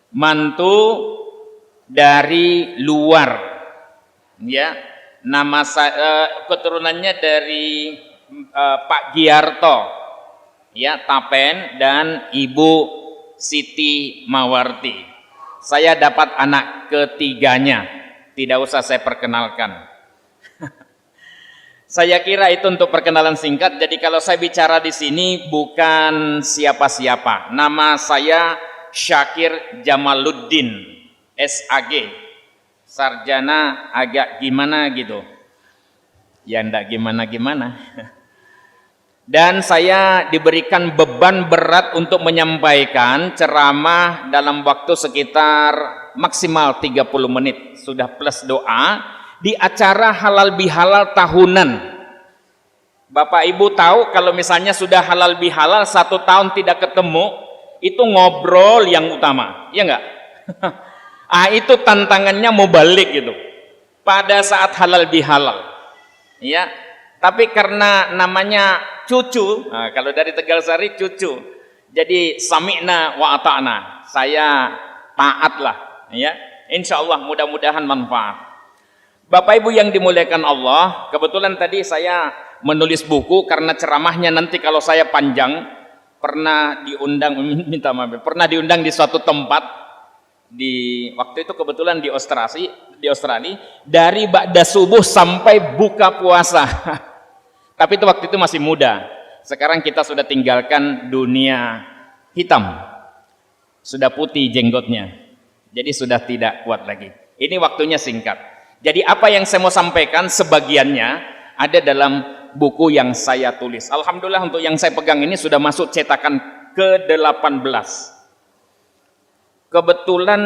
mantu dari luar, ya. Nama saya keturunannya dari Pak Giarto, ya, Tapen, dan Ibu Siti Mawarti. Saya dapat anak ketiganya, tidak usah saya perkenalkan. Saya kira itu untuk perkenalan singkat. Jadi kalau saya bicara di sini bukan siapa-siapa. Nama saya Syakir Jamaluddin, SAG, sarjana agak gimana gitu. Ya ndak gimana-gimana. Dan saya diberikan beban berat untuk menyampaikan ceramah dalam waktu sekitar maksimal 30 menit. Sudah plus doa. Di acara halal bihalal tahunan. Bapak Ibu tahu kalau misalnya sudah halal bihalal 1 tahun tidak ketemu, itu ngobrol yang utama, ya enggak? Itu tantangannya mau balik gitu. Pada saat halal bihalal, ya. Tapi karena namanya cucu, kalau dari Tegal Sari cucu, jadi sami'na wa ata'na, saya taatlah, ya. Insya Allah mudah-mudahan manfaat. Bapak Ibu yang dimuliakan Allah, kebetulan tadi saya menulis buku karena ceramahnya nanti kalau saya panjang. Pernah diundang, minta maaf, pernah diundang di suatu tempat di waktu itu kebetulan di Australia dari ba'da subuh sampai buka puasa. Tapi itu waktu itu masih muda. Sekarang kita sudah tinggalkan dunia hitam, sudah putih jenggotnya, jadi sudah tidak kuat lagi. Ini waktunya singkat. Jadi apa yang saya mau sampaikan sebagiannya ada dalam buku yang saya tulis. Alhamdulillah untuk yang saya pegang ini sudah masuk cetakan ke-18. Kebetulan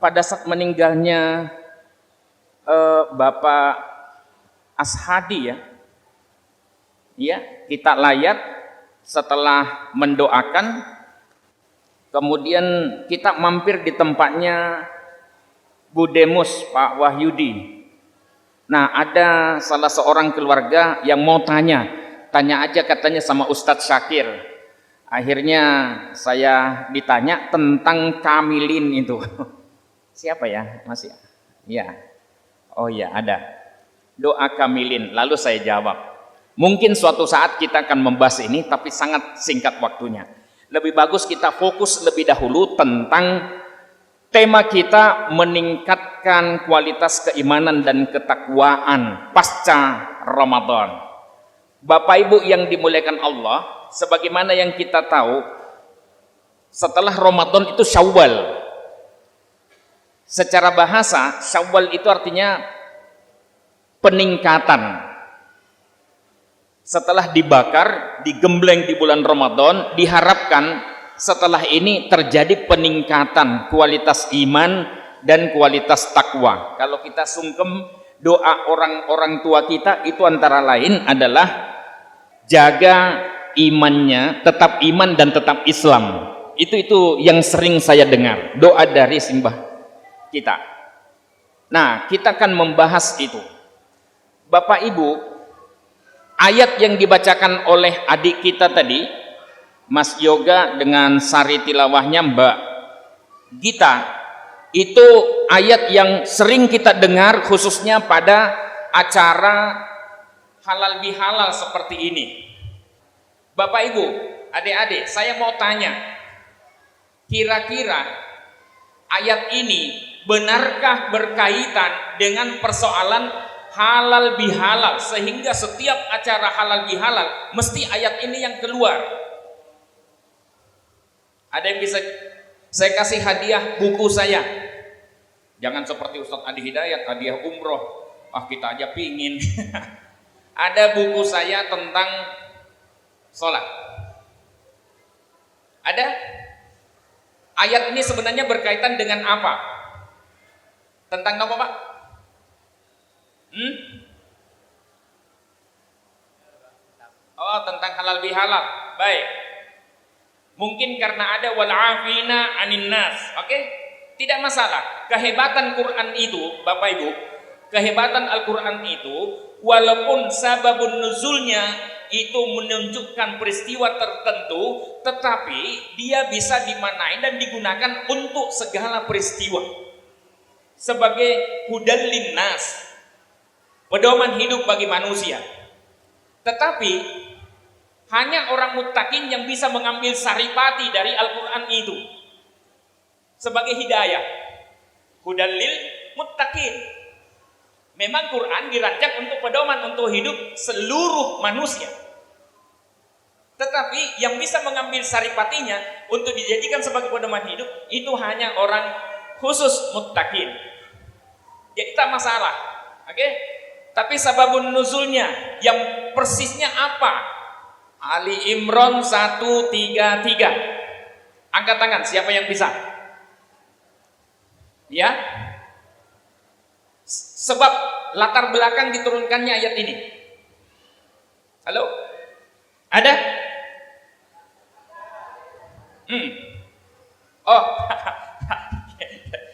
pada saat meninggalnya Bapak Ashadi, ya, kita layat setelah mendoakan, kemudian kita mampir di tempatnya Budemus Pak Wahyudi. Nah, ada salah seorang keluarga yang mau tanya aja katanya sama Ustadz Syakir. Akhirnya saya ditanya tentang kamilin itu. Siapa ya? Masih? Ya. Oh ya, ada. Doa kamilin. Lalu saya jawab. Mungkin suatu saat kita akan membahas ini, tapi sangat singkat waktunya. Lebih bagus kita fokus lebih dahulu tentang tema kita, meningkatkan kualitas keimanan dan ketakwaan pasca Ramadan. Bapak Ibu yang dimuliakan Allah, sebagaimana yang kita tahu, Setelah Ramadan itu Syawal. Secara bahasa, Syawal itu artinya peningkatan. Setelah dibakar, digembleng di bulan Ramadan, diharapkan setelah ini terjadi peningkatan kualitas iman dan kualitas takwa. Kalau kita sungkem, doa orang-orang tua kita itu antara lain adalah jaga imannya, tetap iman dan tetap Islam. Itu yang sering saya dengar, doa dari simbah kita. Nah, kita akan membahas itu. Bapak Ibu, ayat yang dibacakan oleh adik kita tadi, Mas Yoga dengan sari tilawahnya Mbak Gita, itu ayat yang sering kita dengar khususnya pada acara halal bihalal seperti ini. Bapak Ibu, adik-adik, saya mau tanya, kira-kira ayat ini benarkah berkaitan dengan persoalan halal bihalal, sehingga setiap acara halal bihalal mesti ayat ini yang keluar? Ada yang bisa saya kasih hadiah buku saya? Jangan seperti Ustadz Adi Hidayat, hadiah umroh. Kita aja pingin. Ada buku saya tentang sholat. Ada? Ayat ini sebenarnya berkaitan dengan apa? Tentang apa, Pak? Oh, tentang halal bihalal. Baik. Mungkin karena ada wal'afina anin nas. Oke? Tidak masalah. Kehebatan Quran itu, Bapak Ibu, kehebatan Al-Quran itu, walaupun sababun nuzulnya itu menunjukkan peristiwa tertentu, tetapi dia bisa dimaknai dan digunakan untuk segala peristiwa. Sebagai hudal linnas, pedoman hidup bagi manusia. Tetapi hanya orang muttaqin yang bisa mengambil saripati dari Al-Quran itu sebagai hidayah. Hudal lil muttaqin. Memang Quran dirancang untuk pedoman untuk hidup seluruh manusia. Tetapi yang bisa mengambil saripatinya untuk dijadikan sebagai pedoman hidup itu hanya orang khusus muttaqin. Jadi tak masalah. Oke? Tapi sababun nuzulnya yang persisnya apa? Ali Imran 133. Angkat tangan, siapa yang bisa? Ya? Sebab latar belakang diturunkannya ayat ini. Halo? Ada? Oh,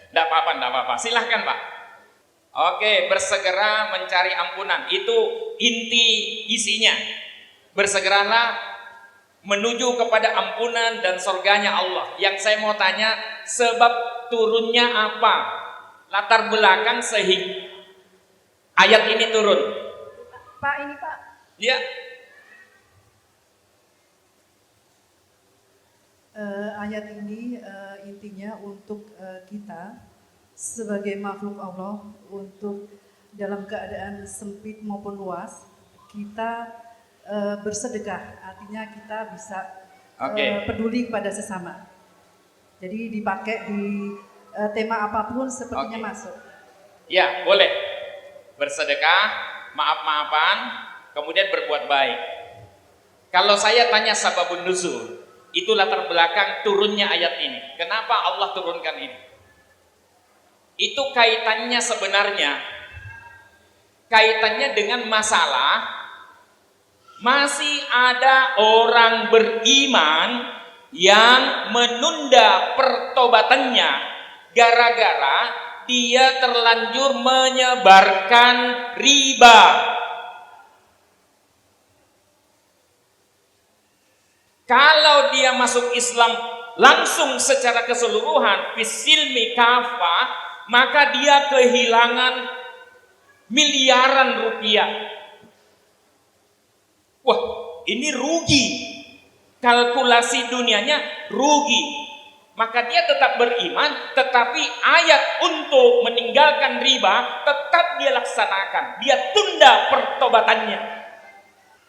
tidak apa-apa. Silahkan, Pak. Oke, bersegera mencari ampunan. Itu inti isinya. Bersegeralah menuju kepada ampunan dan surganya Allah. Yang saya mau tanya, sebab turunnya apa? Latar belakang sehingga ayat ini turun. Pak, ini Pak. Ya. Ayat ini intinya untuk kita sebagai makhluk Allah, untuk dalam keadaan sempit maupun luas, kita bersedekah. Artinya kita bisa peduli kepada sesama. Jadi dipakai di tema apapun sepertinya masuk. Ya, boleh. Bersedekah, maaf-maafan, kemudian berbuat baik. Kalau saya tanya sababun nuzul, itu latar belakang turunnya ayat ini. Kenapa Allah turunkan ini? Itu kaitannya sebenarnya dengan masalah masih ada orang beriman yang menunda pertobatannya gara-gara dia terlanjur menyebarkan riba. Kalau dia masuk Islam langsung secara keseluruhan fisilmi kafa, maka dia kehilangan miliaran rupiah. Wah, ini rugi. Kalkulasi dunianya rugi. Maka dia tetap beriman, tetapi ayat untuk meninggalkan riba tetap dia laksanakan. Dia tunda pertobatannya.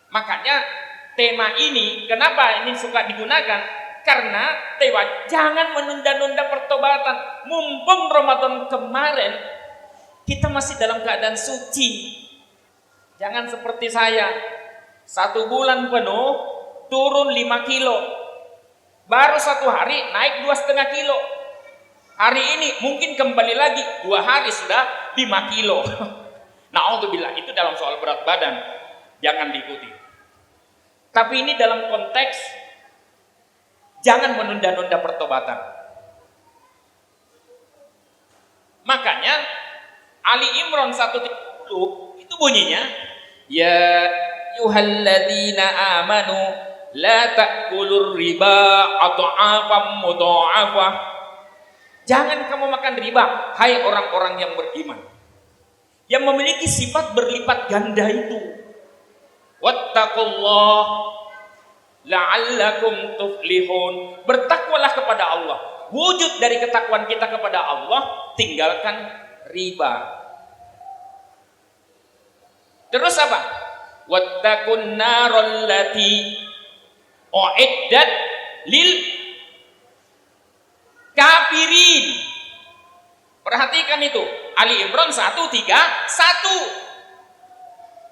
Makanya tema ini, kenapa ini suka digunakan? Karena jangan menunda-nunda pertobatan. Mumpung Ramadan kemarin kita masih dalam keadaan suci. Jangan seperti saya, 1 bulan penuh turun 5 kilo, baru 1 hari naik 2,5 kilo. Hari ini mungkin kembali lagi 2 hari sudah 5 kilo. Na'udzubillah, itu dalam soal berat badan, jangan diikuti. Tapi ini dalam konteks jangan menunda-nunda pertobatan. Makanya Ali Imran 1:10 itu bunyinya, ya ayyuhalladzina amanu la ta'kulur riba adha'afan mudha'afah. Jangan kamu makan riba, hai orang-orang yang beriman, yang memiliki sifat berlipat ganda itu. Wattaqullah la'allakum tuflihun. Bertakwalah kepada Allah. Wujud dari ketakwaan kita kepada Allah, tinggalkan riba. Terus apa? Wattaqun naral lati uiddat lil kafirin. Perhatikan itu. Ali Imran 1:3.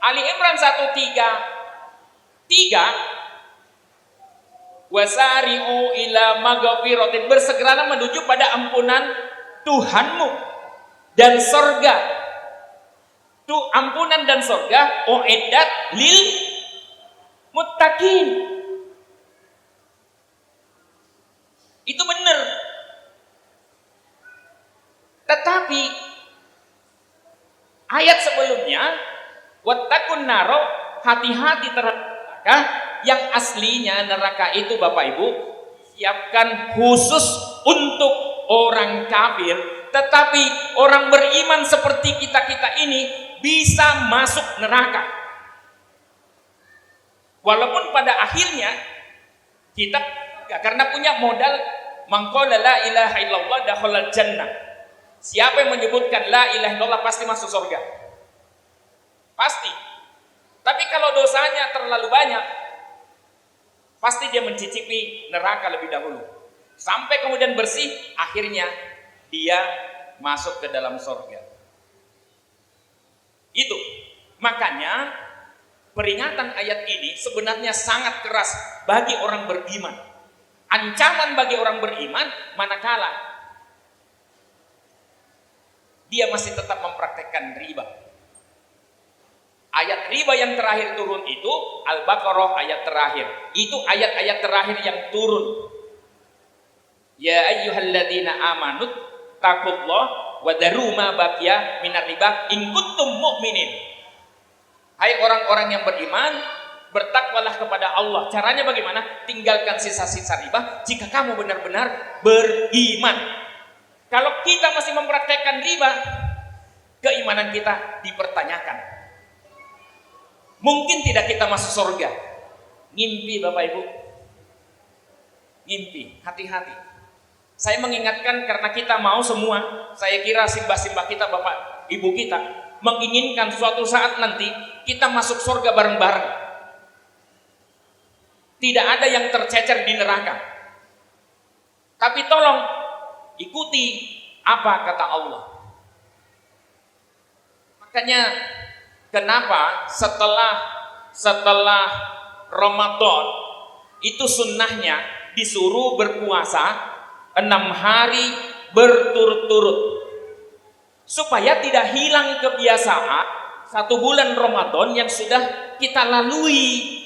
Ali Imran 1:3. Wasari'u ila maghfiratin, bersegeralah menuju pada ampunan Tuhanmu dan surga. Tuh ampunan dan surga uiddat lil muttaqin. Itu benar. Tetapi ayat sebelumnya wattaqun naro, hati-hati terhadap neraka, yang aslinya neraka itu Bapak Ibu siapkan khusus untuk orang kafir, tetapi orang beriman seperti kita-kita ini bisa masuk neraka. Walaupun pada akhirnya kita karena punya modal mangqala la ilaha illallah dakhalal jannah. Siapa yang menyebutkan la ilaha illallah pasti masuk surga. Pasti. Tapi kalau dosanya terlalu banyak, pasti dia mencicipi neraka lebih dahulu. Sampai kemudian bersih, akhirnya dia masuk ke dalam surga. Itu. Makanya peringatan ayat ini sebenarnya sangat keras bagi orang beriman. Ancaman bagi orang beriman manakala dia masih tetap mempraktekkan riba. Ayat riba yang terakhir turun itu Al-Baqarah ayat terakhir. Itu ayat-ayat terakhir yang turun. Ya ayyuhalladzina amanu taqullaha wa daru ma baqiya minar riba in kuntum mu'minin. Hai orang-orang yang beriman, bertakwalah kepada Allah. Caranya bagaimana? Tinggalkan sisa-sisa riba jika kamu benar-benar beriman. Kalau kita masih mempraktekkan riba, keimanan kita dipertanyakan. Mungkin tidak kita masuk surga. Ngimpi Bapak Ibu. Ngimpi, hati-hati. Saya mengingatkan karena kita mau semua, saya kira simbah-simbah kita, Bapak Ibu kita menginginkan suatu saat nanti kita masuk surga bareng-bareng. Tidak ada yang tercecer di neraka. Tapi tolong ikuti apa kata Allah. Makanya kenapa setelah Ramadan itu sunnahnya disuruh berpuasa 6 hari berturut-turut supaya tidak hilang kebiasaan 1 bulan Ramadan yang sudah kita lalui.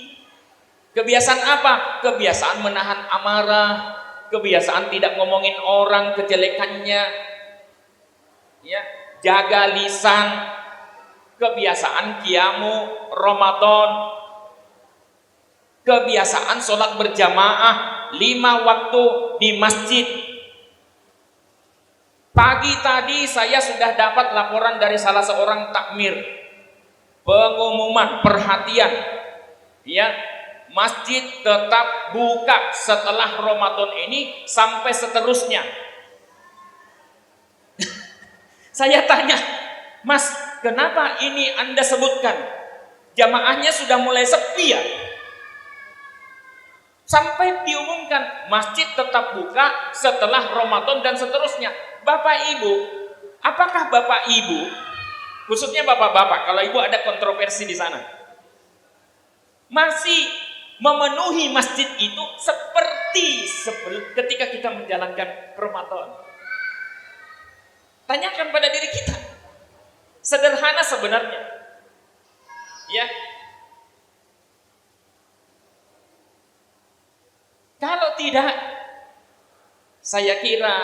Kebiasaan apa? Kebiasaan menahan amarah, kebiasaan tidak ngomongin orang kejelekannya, ya, jaga lisan, kebiasaan qiyamu Ramadan, kebiasaan sholat berjamaah 5 waktu di masjid. Pagi tadi saya sudah dapat laporan dari salah seorang takmir, pengumuman perhatian, ya, masjid tetap buka setelah Ramadan ini sampai seterusnya. Saya tanya, Mas, kenapa ini Anda sebutkan? Jamaahnya sudah mulai sepi ya? Sampai diumumkan masjid tetap buka setelah Ramadan dan seterusnya. Bapak Ibu, apakah Bapak Ibu, khususnya bapak-bapak, kalau ibu ada kontroversi di sana, masih memenuhi masjid itu seperti ketika kita menjalankan Ramadan? Tanyakan pada diri kita. Sederhana sebenarnya. Ya. Kalau tidak, saya kira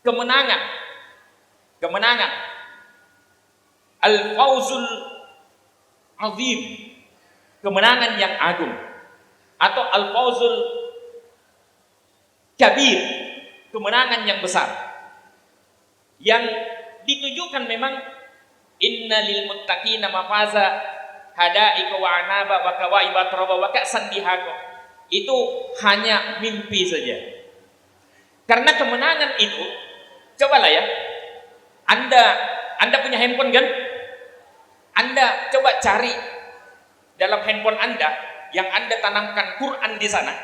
kemenangan al-fawzul azim, kemenangan yang agung, atau al-fawzul kabir, kemenangan yang besar, yang ditujukan memang inna lil muttaqina mafaza hadaika wa anaba wa kawaiba traba wa ka'san dihaqa. Itu hanya mimpi saja. Karena kemenangan itu, cobalah ya, Anda punya handphone kan? Anda coba cari dalam handphone Anda yang Anda tanamkan Quran di sana.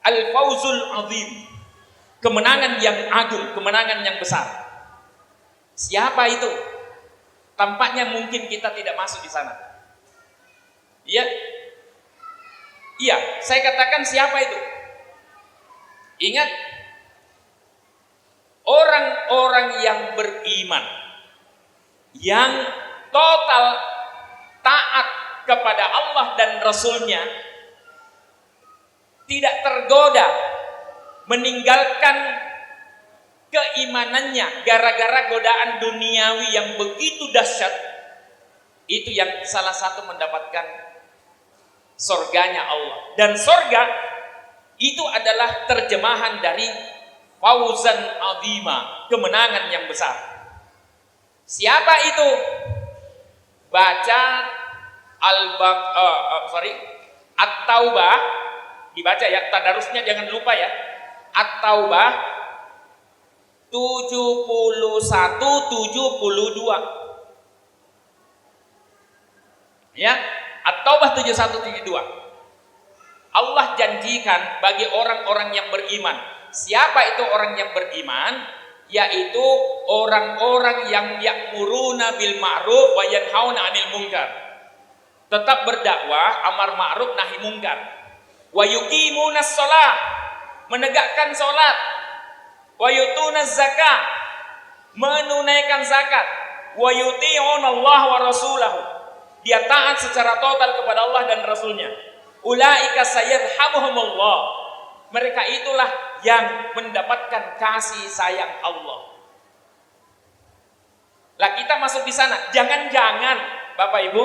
Al-Fawzul Azim, kemenangan yang agung, kemenangan yang besar. Siapa itu? Tampaknya mungkin kita tidak masuk di sana. Iya. Iya, saya katakan siapa itu? Ingat, orang-orang yang beriman, yang total taat kepada Allah dan Rasul-Nya, tidak tergoda meninggalkan keimanannya gara-gara godaan duniawi yang begitu dahsyat. Itu yang salah satu mendapatkan surganya Allah. Dan surga itu adalah terjemahan dari fawzan azima, kemenangan yang besar. Siapa itu? Baca At-Taubah, dibaca ya, tadarusnya jangan lupa ya. At-Taubah 71-72. Ya, At-Taubah 71-72. Allah janjikan bagi orang-orang yang beriman. Siapa itu orang yang beriman? Yaitu orang-orang yang ya'muruna bil ma'ruf wa yanhauna 'anil munkar. Tetap berdakwah, amar ma'ruf nahi munkar. Wa yuqimunas shalah, menegakkan salat. Wa yutunaz zakah, menunaikan zakat. Wa yuti'una Allah wa rasulahu, dia taat secara total kepada Allah dan Rasulnya. Ulaika sayarhamuhumullah, mereka itulah yang mendapatkan kasih sayang Allah. Lah kita masuk di sana. Jangan-jangan Bapak Ibu,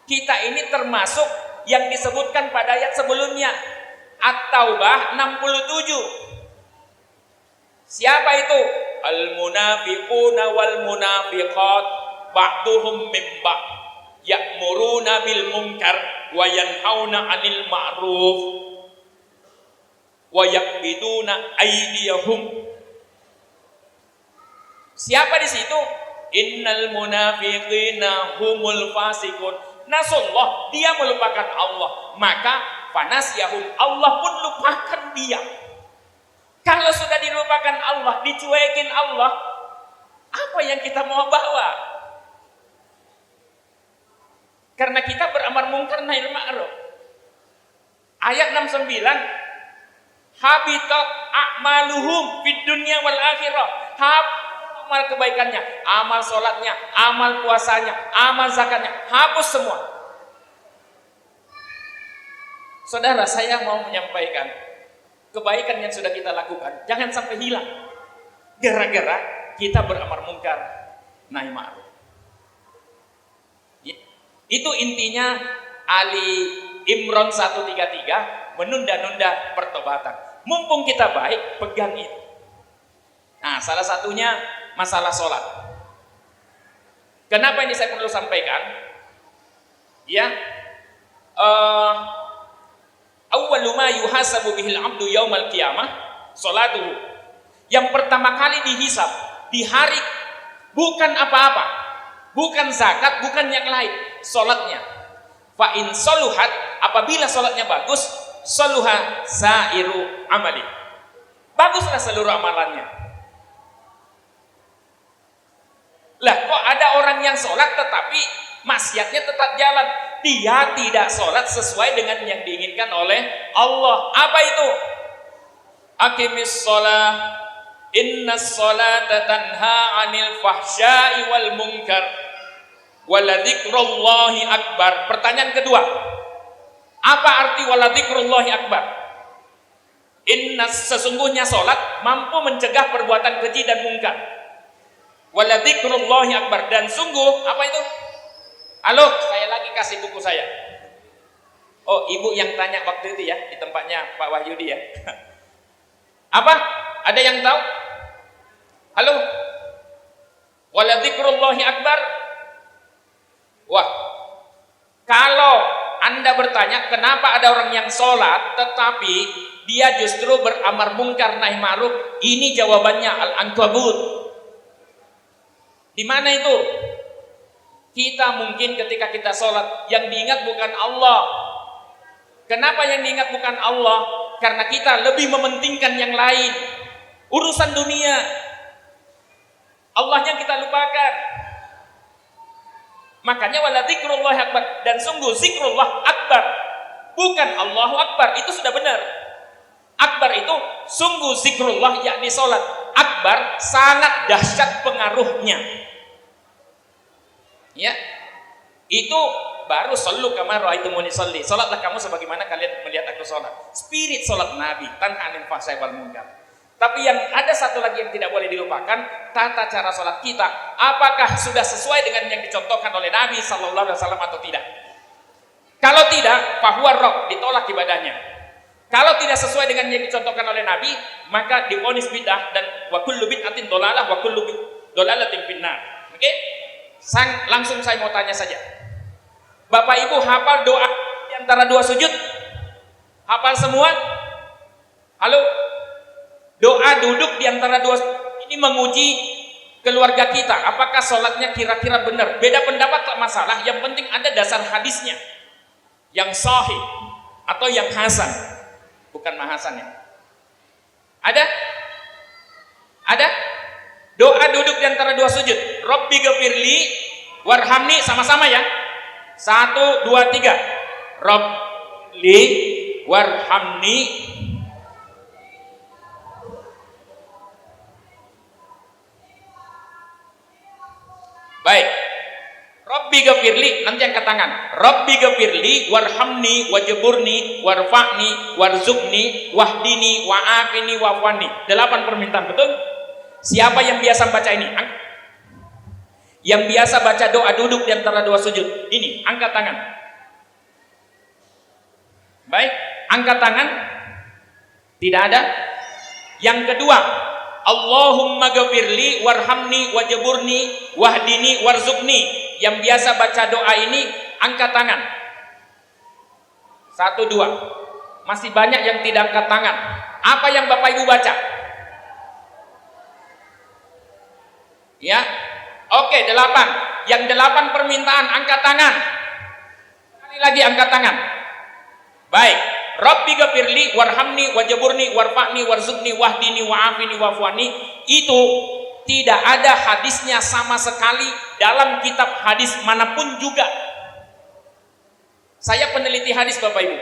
kita ini termasuk yang disebutkan pada ayat sebelumnya, At-Taubah 67. Siapa itu? Al-munafiquna wal munafiqat ba'duhum min ba'd ya'muruna bil munkar wa yanhauna 'anil ma'ruf wa yaqbiduna aydiyahum. Siapa di situ? Innal munafiqina humul fasiqun. Nasullah, dia melupakan Allah, maka fanasyahum, Allah pun lupakan dia. Kalau sudah dilupakan Allah, dicuekin Allah, apa yang kita mau bawa? Karena kita beramar mungkar nahi ma'ruf. Ayat 69, habitat a'maluhum fid dunya wal akhirah. Amal kebaikannya, amal sholatnya, amal puasanya, amal zakatnya, hapus semua. Saudara, saya mau menyampaikan, kebaikan yang sudah kita lakukan jangan sampai hilang gara-gara kita beramar mungkar nahi ma'ruf. Itu intinya Ali Imran 133, menunda-nunda pertobatan. Mumpung kita baik, pegang itu. Nah, salah satunya masalah sholat. Kenapa ini saya perlu sampaikan? Ya, awwalu ma yuhasabu bihil abdu yaumal qiyamah sholatuhu. Yang pertama kali dihisab di hari, bukan apa-apa, bukan zakat, bukan yang lain, sholatnya. Fa in soluhat, apabila sholatnya bagus, soluha sairu amali. Baguslah seluruh amalannya. Lah kok ada orang yang sholat tetapi maksiatnya tetap jalan. Dia tidak sholat sesuai dengan yang diinginkan oleh Allah. Apa itu? Aqimis sholah, innas sholata tanha 'anil fahsya'i wal munkar waladzikrullahi akbar. Pertanyaan kedua, apa arti waladzikrullahi akbar? Innas, sesungguhnya sholat mampu mencegah perbuatan keji dan mungkar. Waladzikrullahi akbar, dan sungguh apa itu? Halo, saya lagi kasih buku saya. Oh, ibu yang tanya waktu itu ya, di tempatnya Pak Wahyudi ya. Apa? Ada yang tahu? Halo? Waladzikrullahi akbar. Wah, kalau Anda bertanya kenapa ada orang yang sholat tetapi dia justru beramar munkar nahi ma'ruf, ini jawabannya Al-Ankabut. Di mana itu? Kita mungkin ketika kita sholat yang diingat bukan Allah. Kenapa yang diingat bukan Allah? Karena kita lebih mementingkan yang lain, urusan dunia. Allahnya kita lupakan. Makanya waladzikrullahi akbar, dan sungguh zikrullah akbar, bukan Allahu akbar. Itu sudah benar. Akbar itu sungguh zikrullah, yakni sholat. Akbar sangat dahsyat pengaruhnya. Ya, itu baru sallu kama ra'aitumuni sholli. Salatlah kamu sebagaimana kalian melihat aku salat. Spirit salat Nabi, tanha 'anil fahsya'i wal munkar. Tapi yang ada satu lagi yang tidak boleh dilupakan, tata cara salat kita. Apakah sudah sesuai dengan yang dicontohkan oleh Nabi sallallahu alaihi wasallam atau tidak? Kalau tidak, fahuwa rad, ditolak ibadahnya. Kalau tidak sesuai dengan yang dicontohkan oleh Nabi, maka divonis bid'ah, dan wa kullu bid'atin dhalalah wa kullu dhalalatin finnar. Oke? Langsung saya mau tanya saja. Bapak Ibu hafal doa di antara dua sujud? Hafal semua? Halo? Doa duduk di antara dua sujud ini menguji keluarga kita. Apakah sholatnya kira-kira benar? Beda pendapat tak masalah. Yang penting ada dasar hadisnya yang sahih atau yang hasan. Bukan mahasan ya. Ada? Ada? Doa duduk di antara dua sujud. Rabbi ghafirli warhamni, sama-sama ya. 1, 2, 3. Rabbi warhamni. Baik. Rabbi ghafirli, nanti angkat tangan. Rabbi ghafirli warhamni wajburni warfa'ni warzuqni wahdini wa'afini wa'fani. 8 permintaan, betul? Siapa yang biasa baca ini? Yang biasa baca doa duduk di antara dua sujud ini, angkat tangan. Baik, angkat tangan. Tidak ada. Yang kedua, Allahumma ghafirli warhamni wajburni wahdini warzuqni. Yang biasa baca doa ini, angkat tangan. 1, 2. Masih banyak yang tidak angkat tangan. Apa yang Bapak Ibu baca? Ya, oke, 8. Yang 8 permintaan, angkat tangan. Sekali lagi angkat tangan. Baik. Rabbi ghafirli warhamni wajburni warfa'ni warzuqni wahdini wa'afini wa'fani. Itu tidak ada hadisnya sama sekali dalam kitab hadis manapun juga. Saya peneliti hadis Bapak Ibu.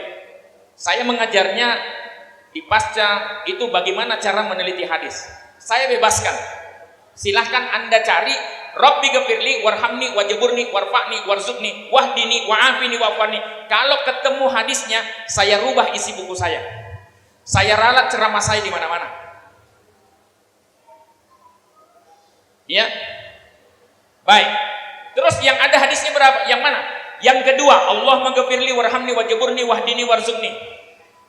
Saya mengajarnya di pasca itu bagaimana cara meneliti hadis. Saya bebaskan. Silahkan Anda cari Rabbi ghafirli warhamni wajburni warfa'ni warzuqni wahdini wa'afini wa'fani. Kalau ketemu hadisnya, saya rubah isi buku saya. Saya ralat ceramah saya di mana-mana. Ya. Baik. Terus yang ada hadisnya berapa? Yang mana? Yang kedua, Allahumma ghafirli warhamni wajburni wahdini warzuqni.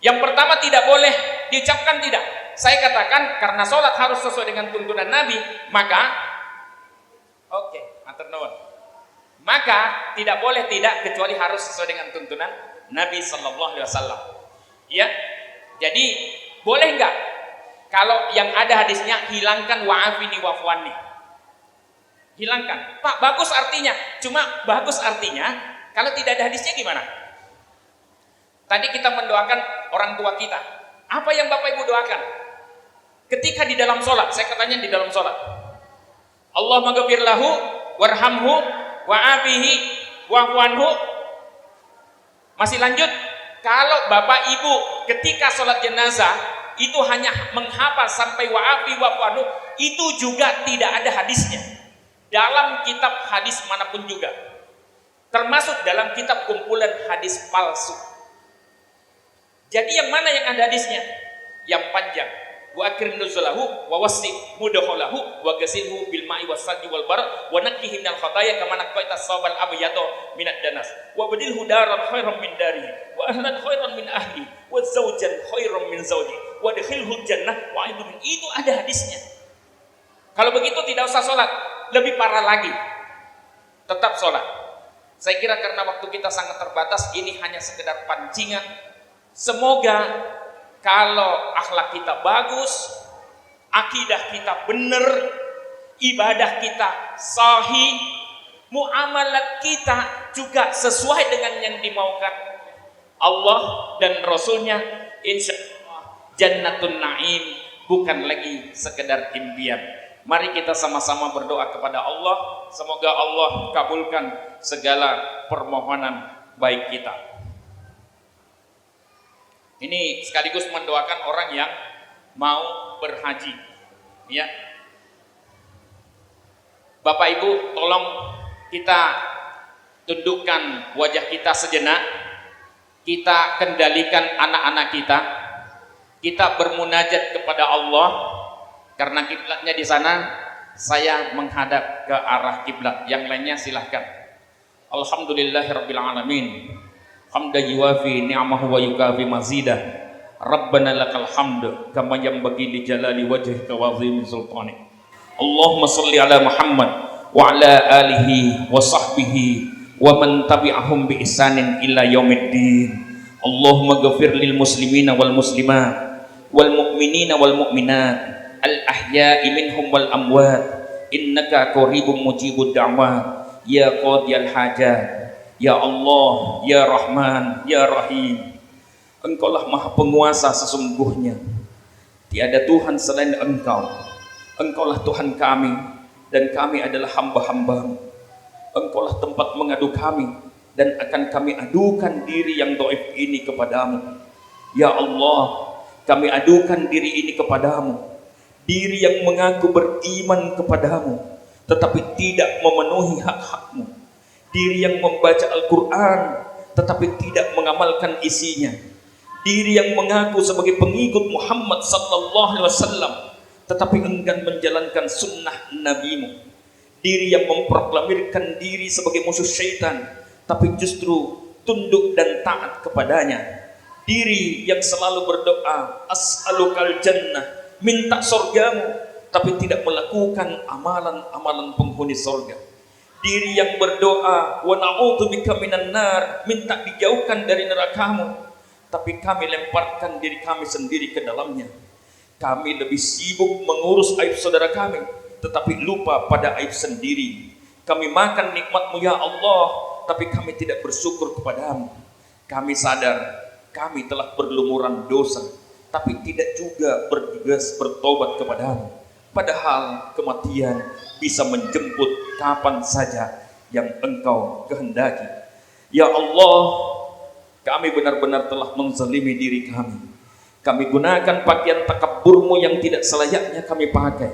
Yang pertama tidak boleh diucapkan tidak. Saya katakan karena sholat harus sesuai dengan tuntunan Nabi, maka matur nuwun. Maka tidak boleh tidak kecuali harus sesuai dengan tuntunan Nabi sallallahu alaihi wasallam. Ya. Jadi boleh enggak kalau yang ada hadisnya hilangkan wa'afini wa'fani? Hilangkan. Pak, bagus artinya. Cuma bagus artinya Kalau tidak ada hadisnya gimana? Tadi kita mendoakan orang tua kita. Apa yang Bapak Ibu doakan? Ketika di dalam sholat, saya katanya di dalam sholat. Allahumma ghafir lahu, warhamhu, wa'afihi, wa'fu anhu. Masih lanjut? Kalau Bapak Ibu ketika sholat jenazah itu hanya menghafal sampai wa'afi wa'fu anhu, itu juga tidak ada hadisnya dalam kitab hadis manapun juga, termasuk dalam kitab kumpulan hadis palsu. Jadi yang mana yang ada hadisnya? Yang panjang. Wa akrim nuzulahu wa wasi mudakhalahu wa ghasilhu bil ma'i was-salji wal bar wa nakkihi minal khataaya kama naqaita sawbal abyada minad danas wa badilhu daran khairan min dari wa ahlan khairan min ahli wa zawjan khairan min zawji wa adkhilhu jannah wa aidu min. Itu ada hadisnya. Kalau begitu tidak usah sholat, lebih parah lagi, tetap sholat. Saya kira karena waktu kita sangat terbatas, ini hanya sekedar pancingan. Semoga kalau akhlak kita bagus, akidah kita benar, ibadah kita sahih, muamalat kita juga sesuai dengan yang dimaukan Allah dan Rasulnya, insya Allah jannatun na'im, bukan lagi sekedar impian. Mari kita sama-sama berdoa kepada Allah, semoga Allah kabulkan segala permohonan baik kita. Ini sekaligus mendoakan orang yang mau berhaji, ya. Bapak Ibu, tolong kita tundukkan wajah kita sejenak, kita kendalikan anak-anak kita bermunajat kepada Allah, karena kiblatnya di sana. Saya menghadap ke arah kiblat, yang lainnya silahkan. Alhamdulillahirabbil alamin. Hamdan yuwafi ni'amahu wa yukafi mazidah. Rabbana lakal hamd kama yanbaghi li jalali wajhika wa 'azimi sultanik. Allahumma shalli ala Muhammad wa ala alihi wa sahbihi wa man tabi'ahum bi ihsanin ila yaumiddin. Allahumma ghafir lil muslimina wal muslimat wal mu'minina wal mu'minat al ahya'i minhum wal amwat innaka qaribun mujibud da'wat ya qadiyal hajat. Ya Allah, Ya Rahman, Ya Rahim, Engkaulah Maha Penguasa sesungguhnya. Tiada Tuhan selain Engkau. Engkaulah Tuhan kami, dan kami adalah hamba-hamba-Mu. Engkaulah tempat mengadu kami, dan akan kami adukan diri yang dhaif ini kepadamu. Ya Allah, kami adukan diri ini kepadamu. Diri yang mengaku beriman kepadamu, tetapi tidak memenuhi hak-Hak-Mu. Diri yang membaca Al-Quran tetapi tidak mengamalkan isinya. Diri yang mengaku sebagai pengikut Muhammad sallallahu alaihi wasallam tetapi enggan menjalankan sunnah Nabi-Mu. Diri yang memproklamirkan diri sebagai musuh syaitan tapi justru tunduk dan taat kepadanya. Diri yang selalu berdoa as'alukal jannah, minta surgamu, tapi tidak melakukan amalan-amalan penghuni surga. Diri yang berdoa wa na'udzubika minan nar, minta dijauhkan dari neraka-Mu, tapi kami lemparkan diri kami sendiri ke dalamnya. Kami lebih sibuk mengurus aib saudara kami tetapi lupa pada aib sendiri. Kami makan nikmat-Mu ya Allah, tapi kami tidak bersyukur kepadamu. Kami sadar kami telah berlumuran dosa tapi tidak juga bergegas bertobat kepadamu, padahal kematian bisa menjemput kapan saja yang Engkau kehendaki. Ya Allah, kami benar-benar telah menzalimi diri kami. Kami gunakan pakaian takabur-Mu yang tidak selayaknya kami pakai.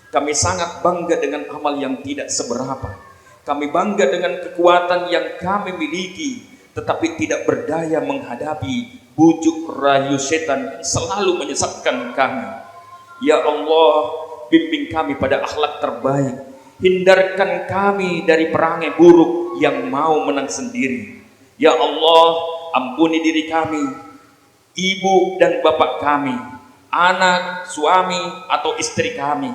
Kami sangat bangga dengan amal yang tidak seberapa. Kami bangga dengan kekuatan yang kami miliki, tetapi tidak berdaya menghadapi bujuk rayu setan yang selalu menyesatkan kami. Ya Allah, bimbing kami pada akhlak terbaik. Hindarkan kami dari perangai buruk yang mau menang sendiri. Ya Allah, ampuni diri kami, ibu dan bapak kami, anak, suami atau istri kami.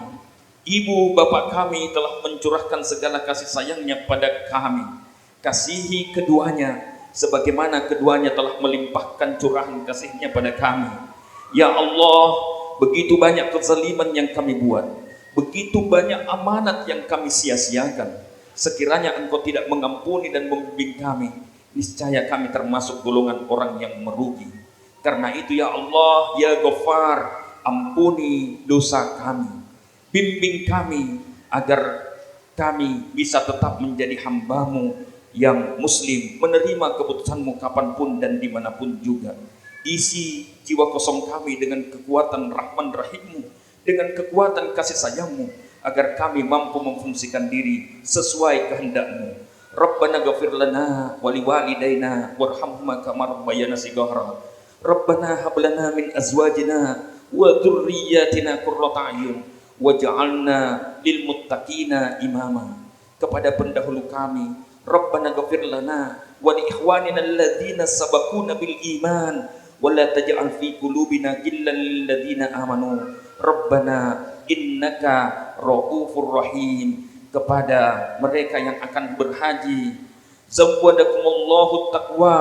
Ibu bapak kami telah mencurahkan segala kasih sayangnya pada kami. Kasihi keduanya sebagaimana keduanya telah melimpahkan curahan kasihnya pada kami. Ya Allah, begitu banyak kezaliman yang kami buat, begitu banyak amanat yang kami sia-siakan. Sekiranya Engkau tidak mengampuni dan membimbing kami, niscaya kami termasuk golongan orang yang merugi. Karena itu ya Allah, ya Ghaffar, ampuni dosa kami, bimbing kami agar kami bisa tetap menjadi hamba-Mu yang muslim, menerima keputusan-Mu kapanpun dan dimanapun juga. Isi jiwa kosong kami dengan kekuatan Rahman Rahim-Mu, dengan kekuatan kasih sayang-Mu, agar kami mampu memfungsikan diri sesuai kehendak-Mu. Rabbana ghafir lana wa liwalidayna warhamhuma kama rabbayana shighara. Rabbana hab lana min azwajina wa dzurriyyatina qurrata a'yun waj'alna lil muttaqina imama. Kepada pendahulu kami, Rabbana ghafir lana wa li ikhwanina alladziina sabaquna bil iman wa la taj'al fi qulubina ghillan lil ladziina amanu. Rabbana innaka ra'ufur rahim. Kepada mereka yang akan berhaji, zawwadakumullahu taqwa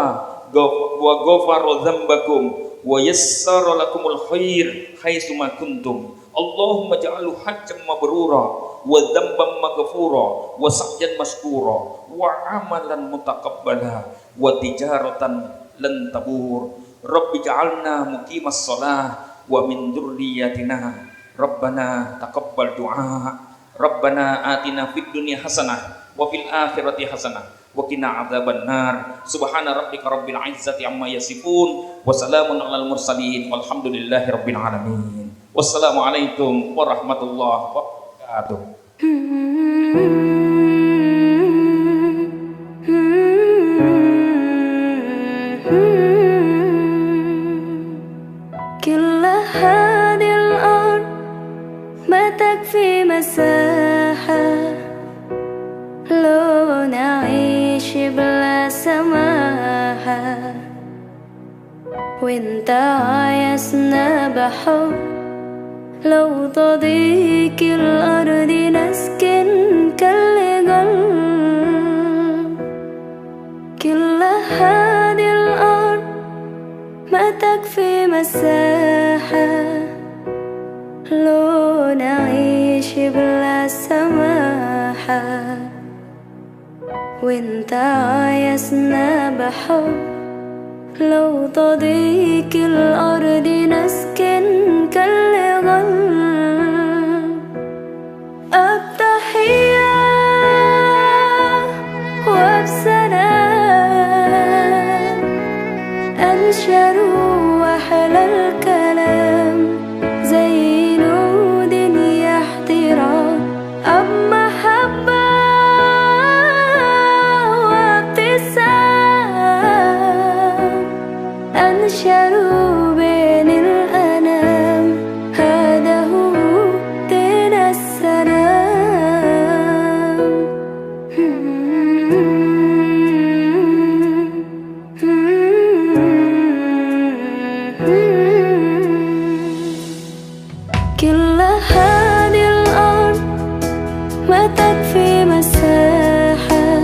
wa ghafara dzambakum wa yassara lakumul khair haitsu ma kuntum. Allahumma ja'alhu hajjan mabrura wa dzamban maghfura wa sa'yan maskura wa amalan mutaqabbala wa tijaratan lan tabur. Rabbi ja'alna muqimas shalah wa min dzurriyyatina. Rabbana taqabbal du'a. Rabbana atina fid dunya hasanah wa fil akhirati hasanah wa qina adzabannar. Subhana rabbika rabbil izzati amma yasifun wa salamun alal mursalin walhamdulillahi rabbil alamin. Wassalamualaikum warahmatullahi wabarakatuh. في مساحة لو نعيش بلا سماحة وانت عايزنا بحب لو تضيق الأرض نسكن كل قلب كل هذه الأرض ما تكفي مساحة لو نعيش بلا سماحة وانت عايزنا بحب لو تضيق الأرض نسكن كل قلب. التحية وبسلام أنشر وأحلى الكلام زي انشروا بين الأنام هذا هو دين السلام. كل هذه الأرض ما تكفي مساحة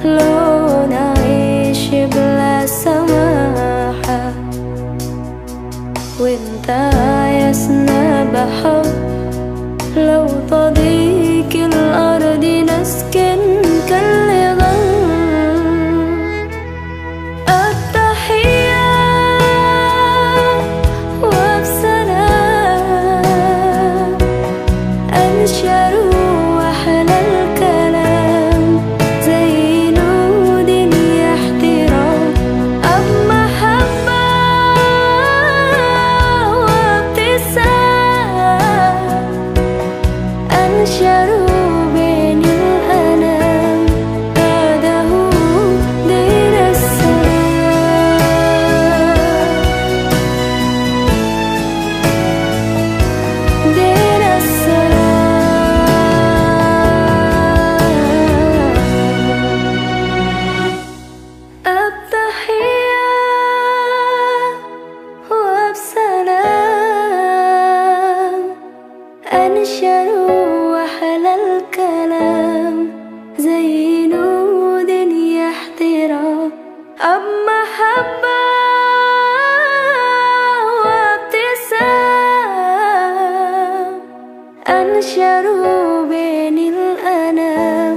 لو نعيش بلا سماحة وانت عايزنا بحب لو تضيق الأرض نسكن كل غلب. التحية وبسلام أنشروا وأحلى الكلام زي نود يحترام أب محبة وابتسام أنشروا بين الأنام هذا هو دين السلام. دين السلام. التحية وبسلام أنشروا وأحلى الكلام زي نود يحترام أب محبة وابتسام أنشروا بين الأنام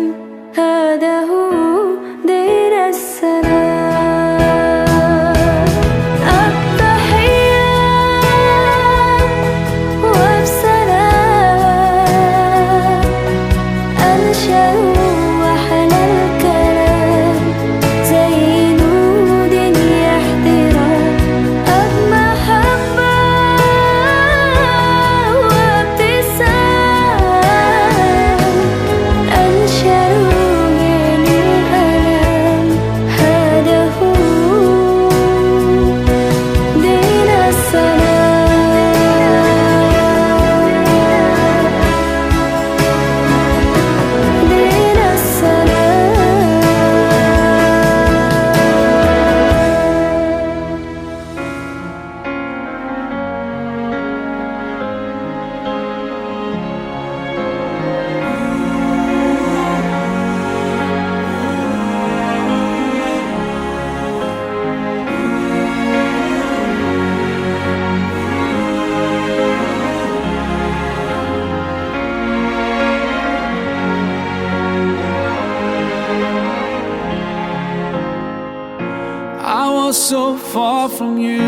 so far from you,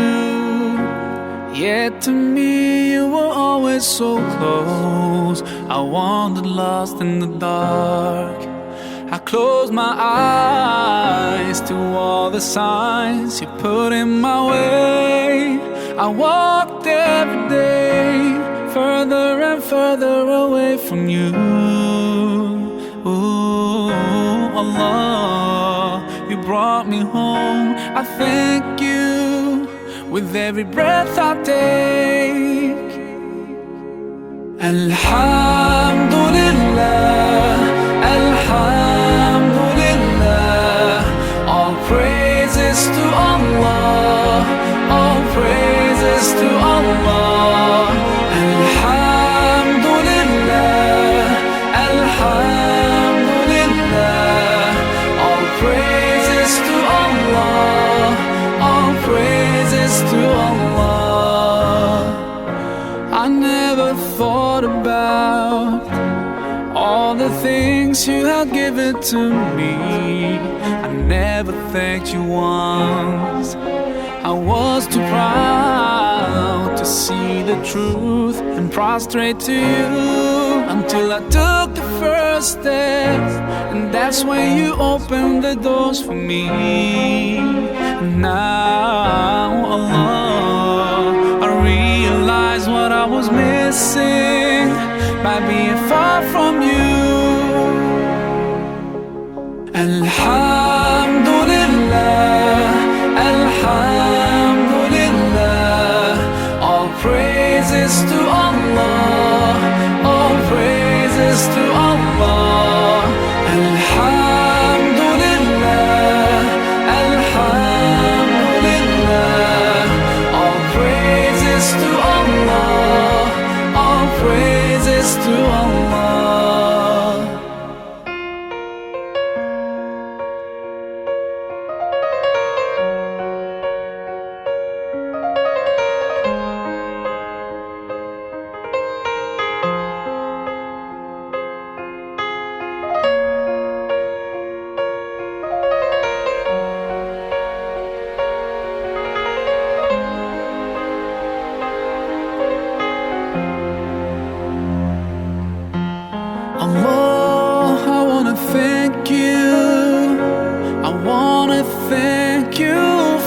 yet to me you were always so close. I wandered lost in the dark. I closed my eyes to all the signs you put in my way. I walked every day further and further away from you. Ooh, Allah, you brought me home. I thank you with every breath I take. Alhamdulillah, Alhamdulillah, all praises to Allah, all praises to Allah. Alhamdulillah, Alhamdulillah, all praises to Allah, all praises to Allah. I never thought about all the things you have given to me. I never thanked you once. I was too proud to see the truth and prostrate to you, until I took the first step, and that's when you opened the doors for me. Now, Allah, I realize what I was missing by being far from you. Alhamdulillah, Alhamdulillah, all praises to Allah, all praises to Allah. Alhamdulillah, Alhamdulillah, all praises to Allah, all praises to Allah. Allah, I wanna thank you. I wanna thank you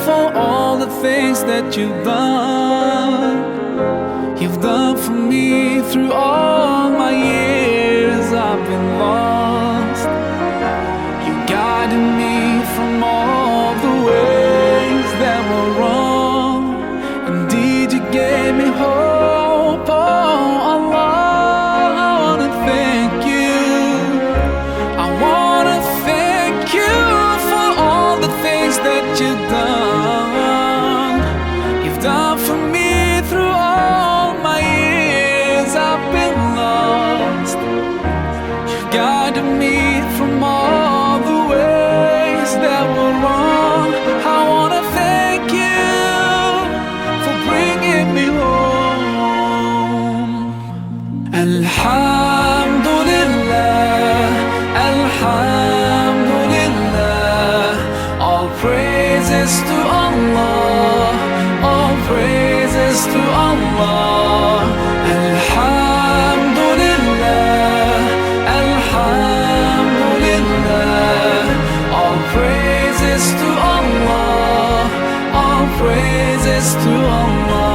for all the things that you've done. You've done for me through all my years I've been lost. You guided me from all the ways that were wrong. Indeed, you gave me hope. Oh, Allah, I wanna thank you. I wanna thank you for all the things that you've done. You've done for me through all my years I've been lost. You guided me from all the ways that were wrong. I wanna thank you for bringing me home. Alhamdulillah, Alhamdulillah, all praises to Allah, all praises to Allah. Alhamdulillah, Alhamdulillah, all praises to Allah, all praises to Allah.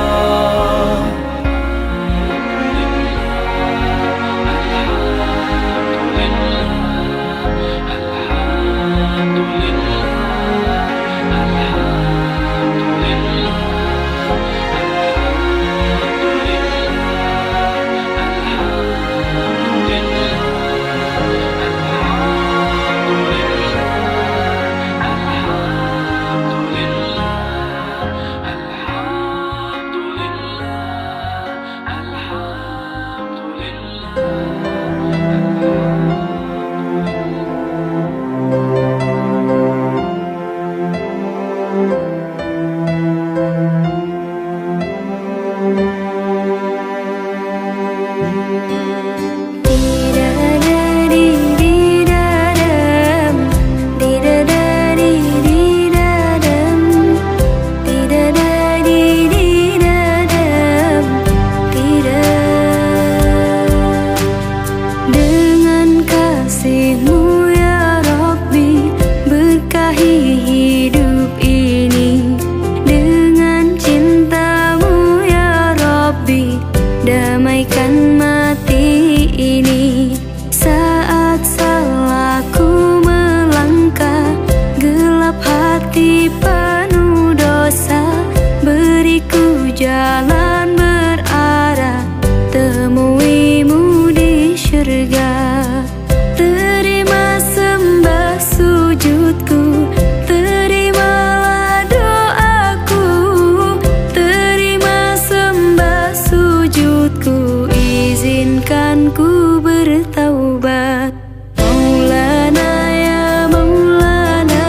izinkan ku bertaubat. Maulana ya Maulana,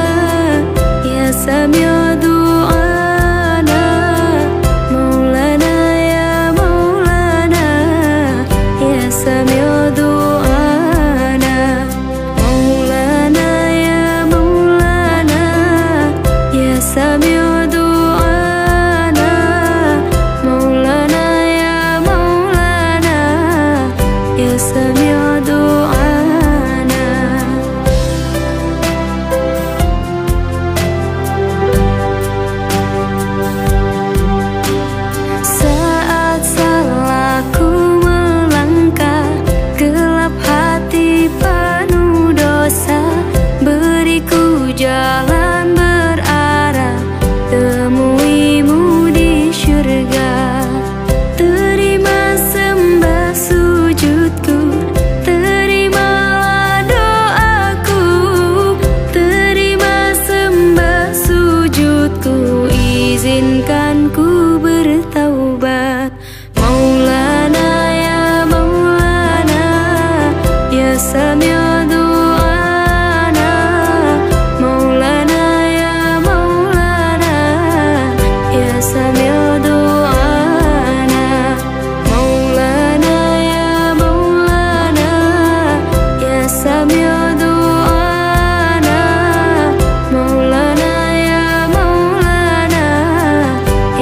ya Sami'u du'ana. Maulana ya Maulana, ya Sami'u du'ana. Maulana ya Maulana, ya Sami'u du'ana. Maulana ya Maulana, ya Sami'u du'ana. Saat salahku melangkah, gelap hati penuh dosa, beriku jalan berarah, temuimu di syurga. Terima sembah sujudku, terimalah doaku. Terima sembah sujudku, izinkan ku bertaubat. Maulana ya Maulana, ya Sami'u du'ana. Maulana ya Maulana, ya Sami'u du'ana. Maulana ya Maulana, ya Sami'u du'ana. Maulana ya Maulana,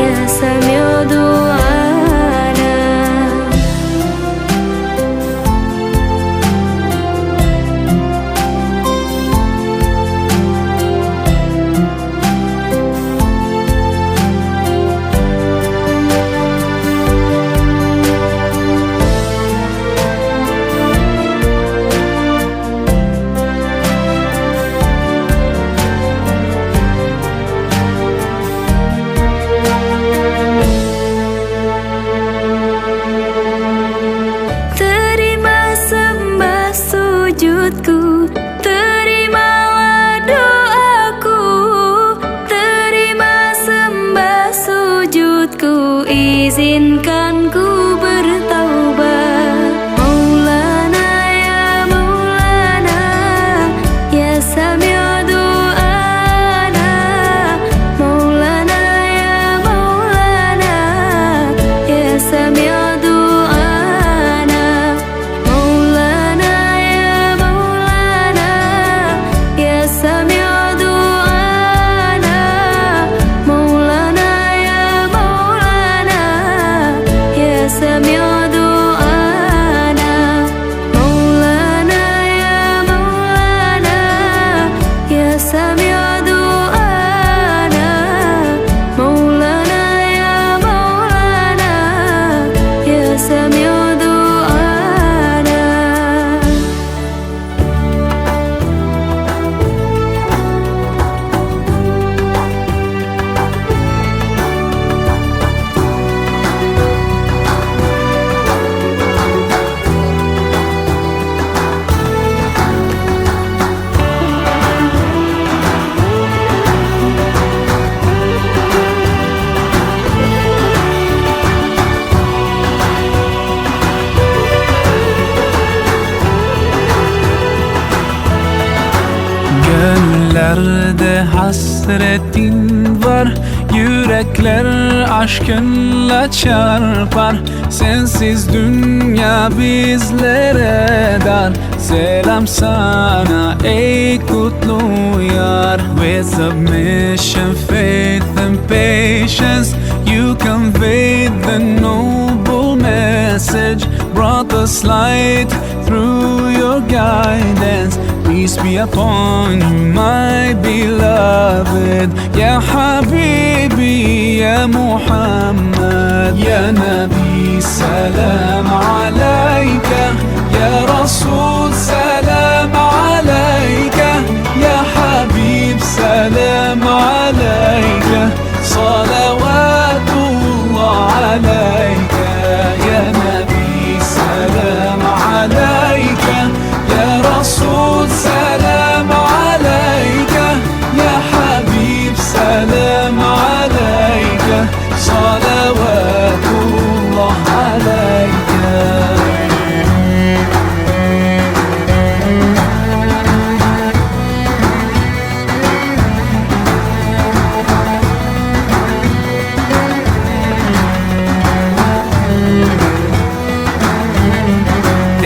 ya Sami'u du'ana. Terima sembah sujudku, terimalah doaku. Terima sembah sujudku, izinkan ku bertaubat. Maulana ya Maulana, ya Sami'u du'ana. Maulana ya Maulana, ya Sami'u du'ana. Maulana ya Maulana, ya Sami'u du'ana. Maulana ya Maulana, ya Sami'u du'ana. Maulana ya Maulana, ya Sami'u du'ana. Maulana ya Maulana, ya Sami'u du'ana. Gönüllerde hasretin var, yürekler aşkınla çarpar. Sensiz dünya bizlere dar. Selam sana ey kutlu yar. With submission, faith and patience, you conveyed the noble message, brought us light through your guidance. Peace be upon you, my beloved. Ya Habibi, Ya Muhammad, Ya Nabi, salam alayka. Ya Rasul, salam alayka. Ya Habib, salam alayka. Salavatullah alayka. Ya Nabi, salam alayka. Ya Rasul, salam alayka. Ya Habib, salam alayka. Salavatullah alayka.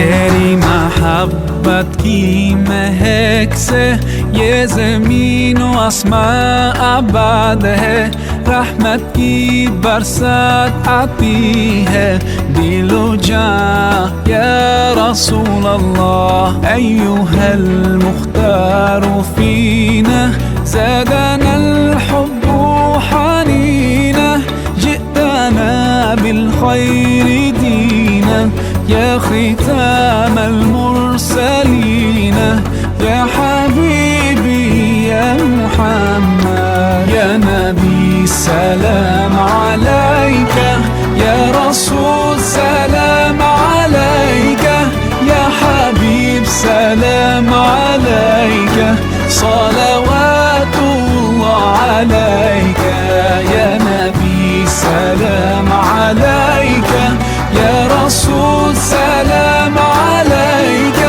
तेरी मोहब्बत की महक से ये ज़मीन व आसमां आबाद है, रहमत की बरसात आती है दिलो जान या रसूल अल्लाह। अय्युहल मुख्तार फीना ज़ादना الحب حنينا جئتنا بالخير دينا يا ختام المرسلين يا حبيبي يا محمد يا نبي سلام عليك يا رسول سلام عليك يا حبيب سلام عليك صلوات الله عليك يا نبي سلام عليك يا رسول سلام عليك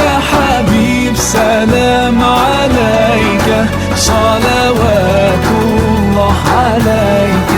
يا حبيب سلام عليك صلوات الله عليك.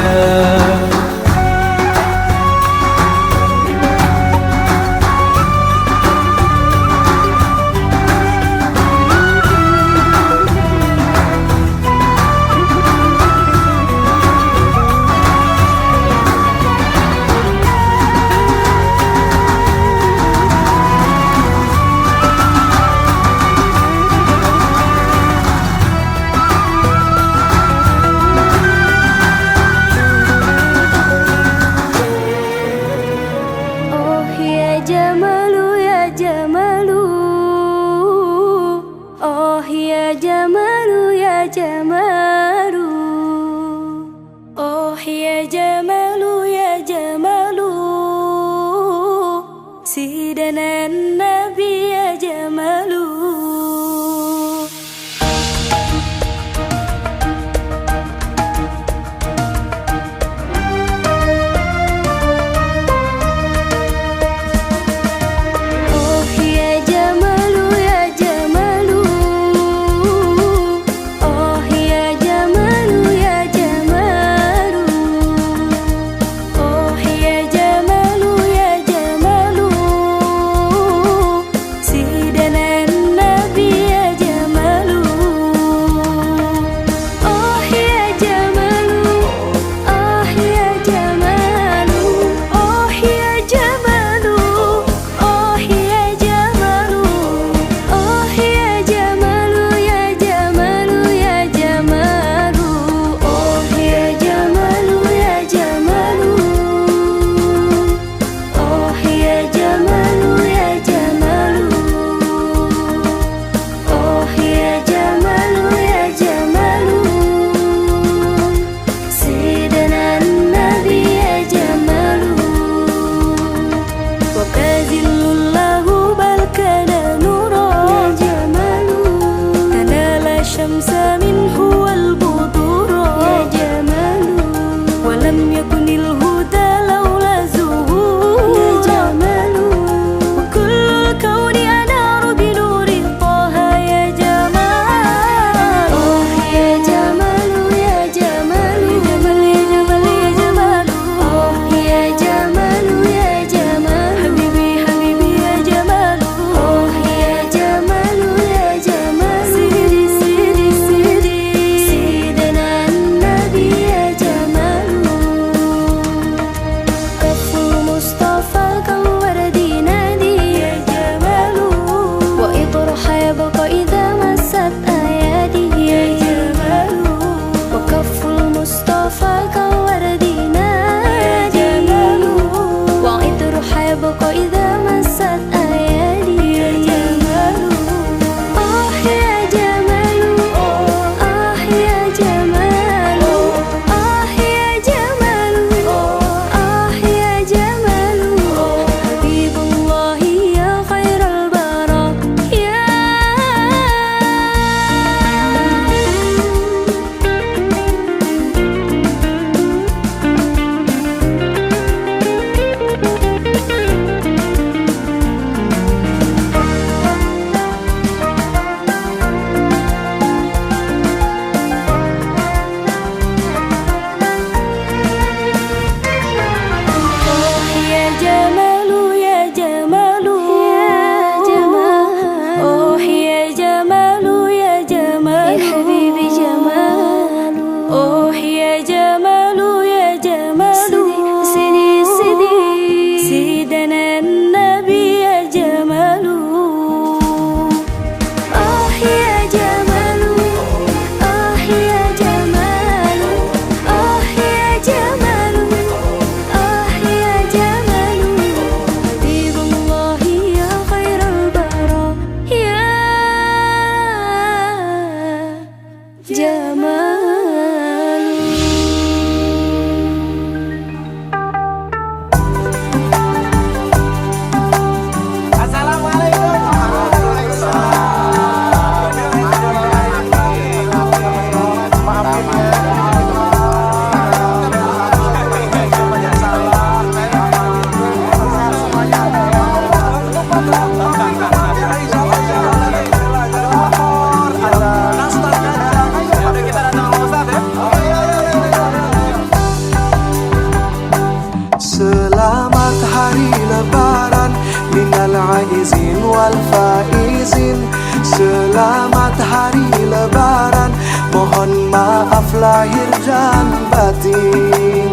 Selamat hari lebaran minal aizin wal faizin. Selamat hari lebaran, mohon maaf lahir dan batin.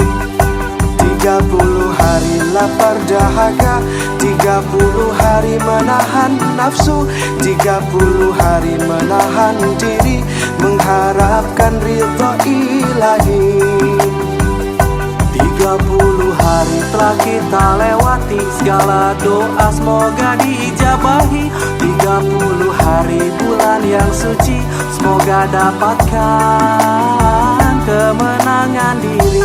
30 hari lapar dahaga, 30 hari menahan nafsu, 30 hari menahan diri, mengharapkan ridho ilahi. 30 hari telah kita lewati, segala doa semoga diijabahi. 30 hari bulan yang suci, semoga dapatkan kemenangan diri.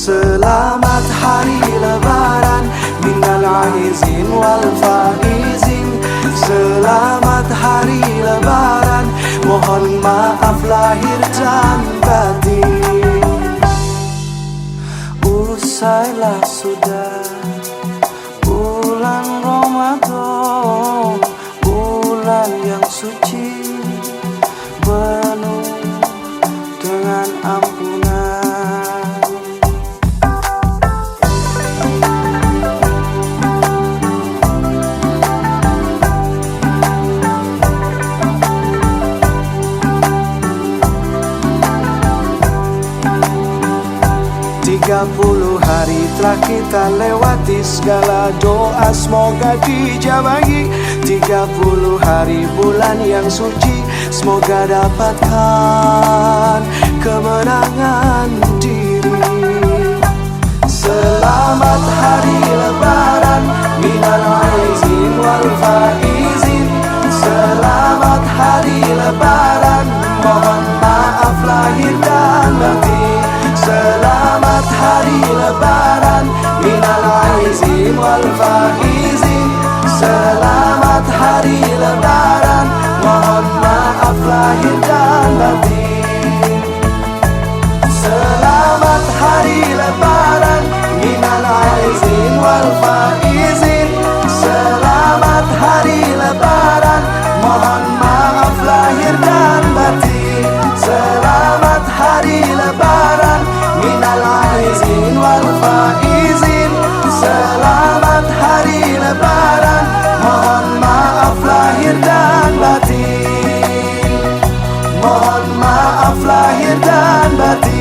Selamat hari lebaran minal aizin wal faizin. Selamat hari lebaran, mohon maaf lahir dan batin. Usailah sudah bulan Ramadan, bulan yang suci, penuh dengan ampunan. 30 hari telah kita lewati, segala doa semoga dijabahi. 30 hari bulan yang suci, semoga dapatkan kemenangan diri. Selamat hari lebaran minal aizin wal faizin. Selamat hari lebaran, mohon maaf lahir dan batin. Selamat hari lebaran minal aizin wal faizin. Selamat hari lebaran, mohon maaf lahir dan batin. Selamat hari lebaran minal aizin wal faizin. Selamat hari lebaran, mohon maaf lahir dan batin. Selamat hari lebaran minal aizin wal faizin. Selamat hari lebaran, mohon maaf lahir dan batin. Mohon maaf lahir dan batin.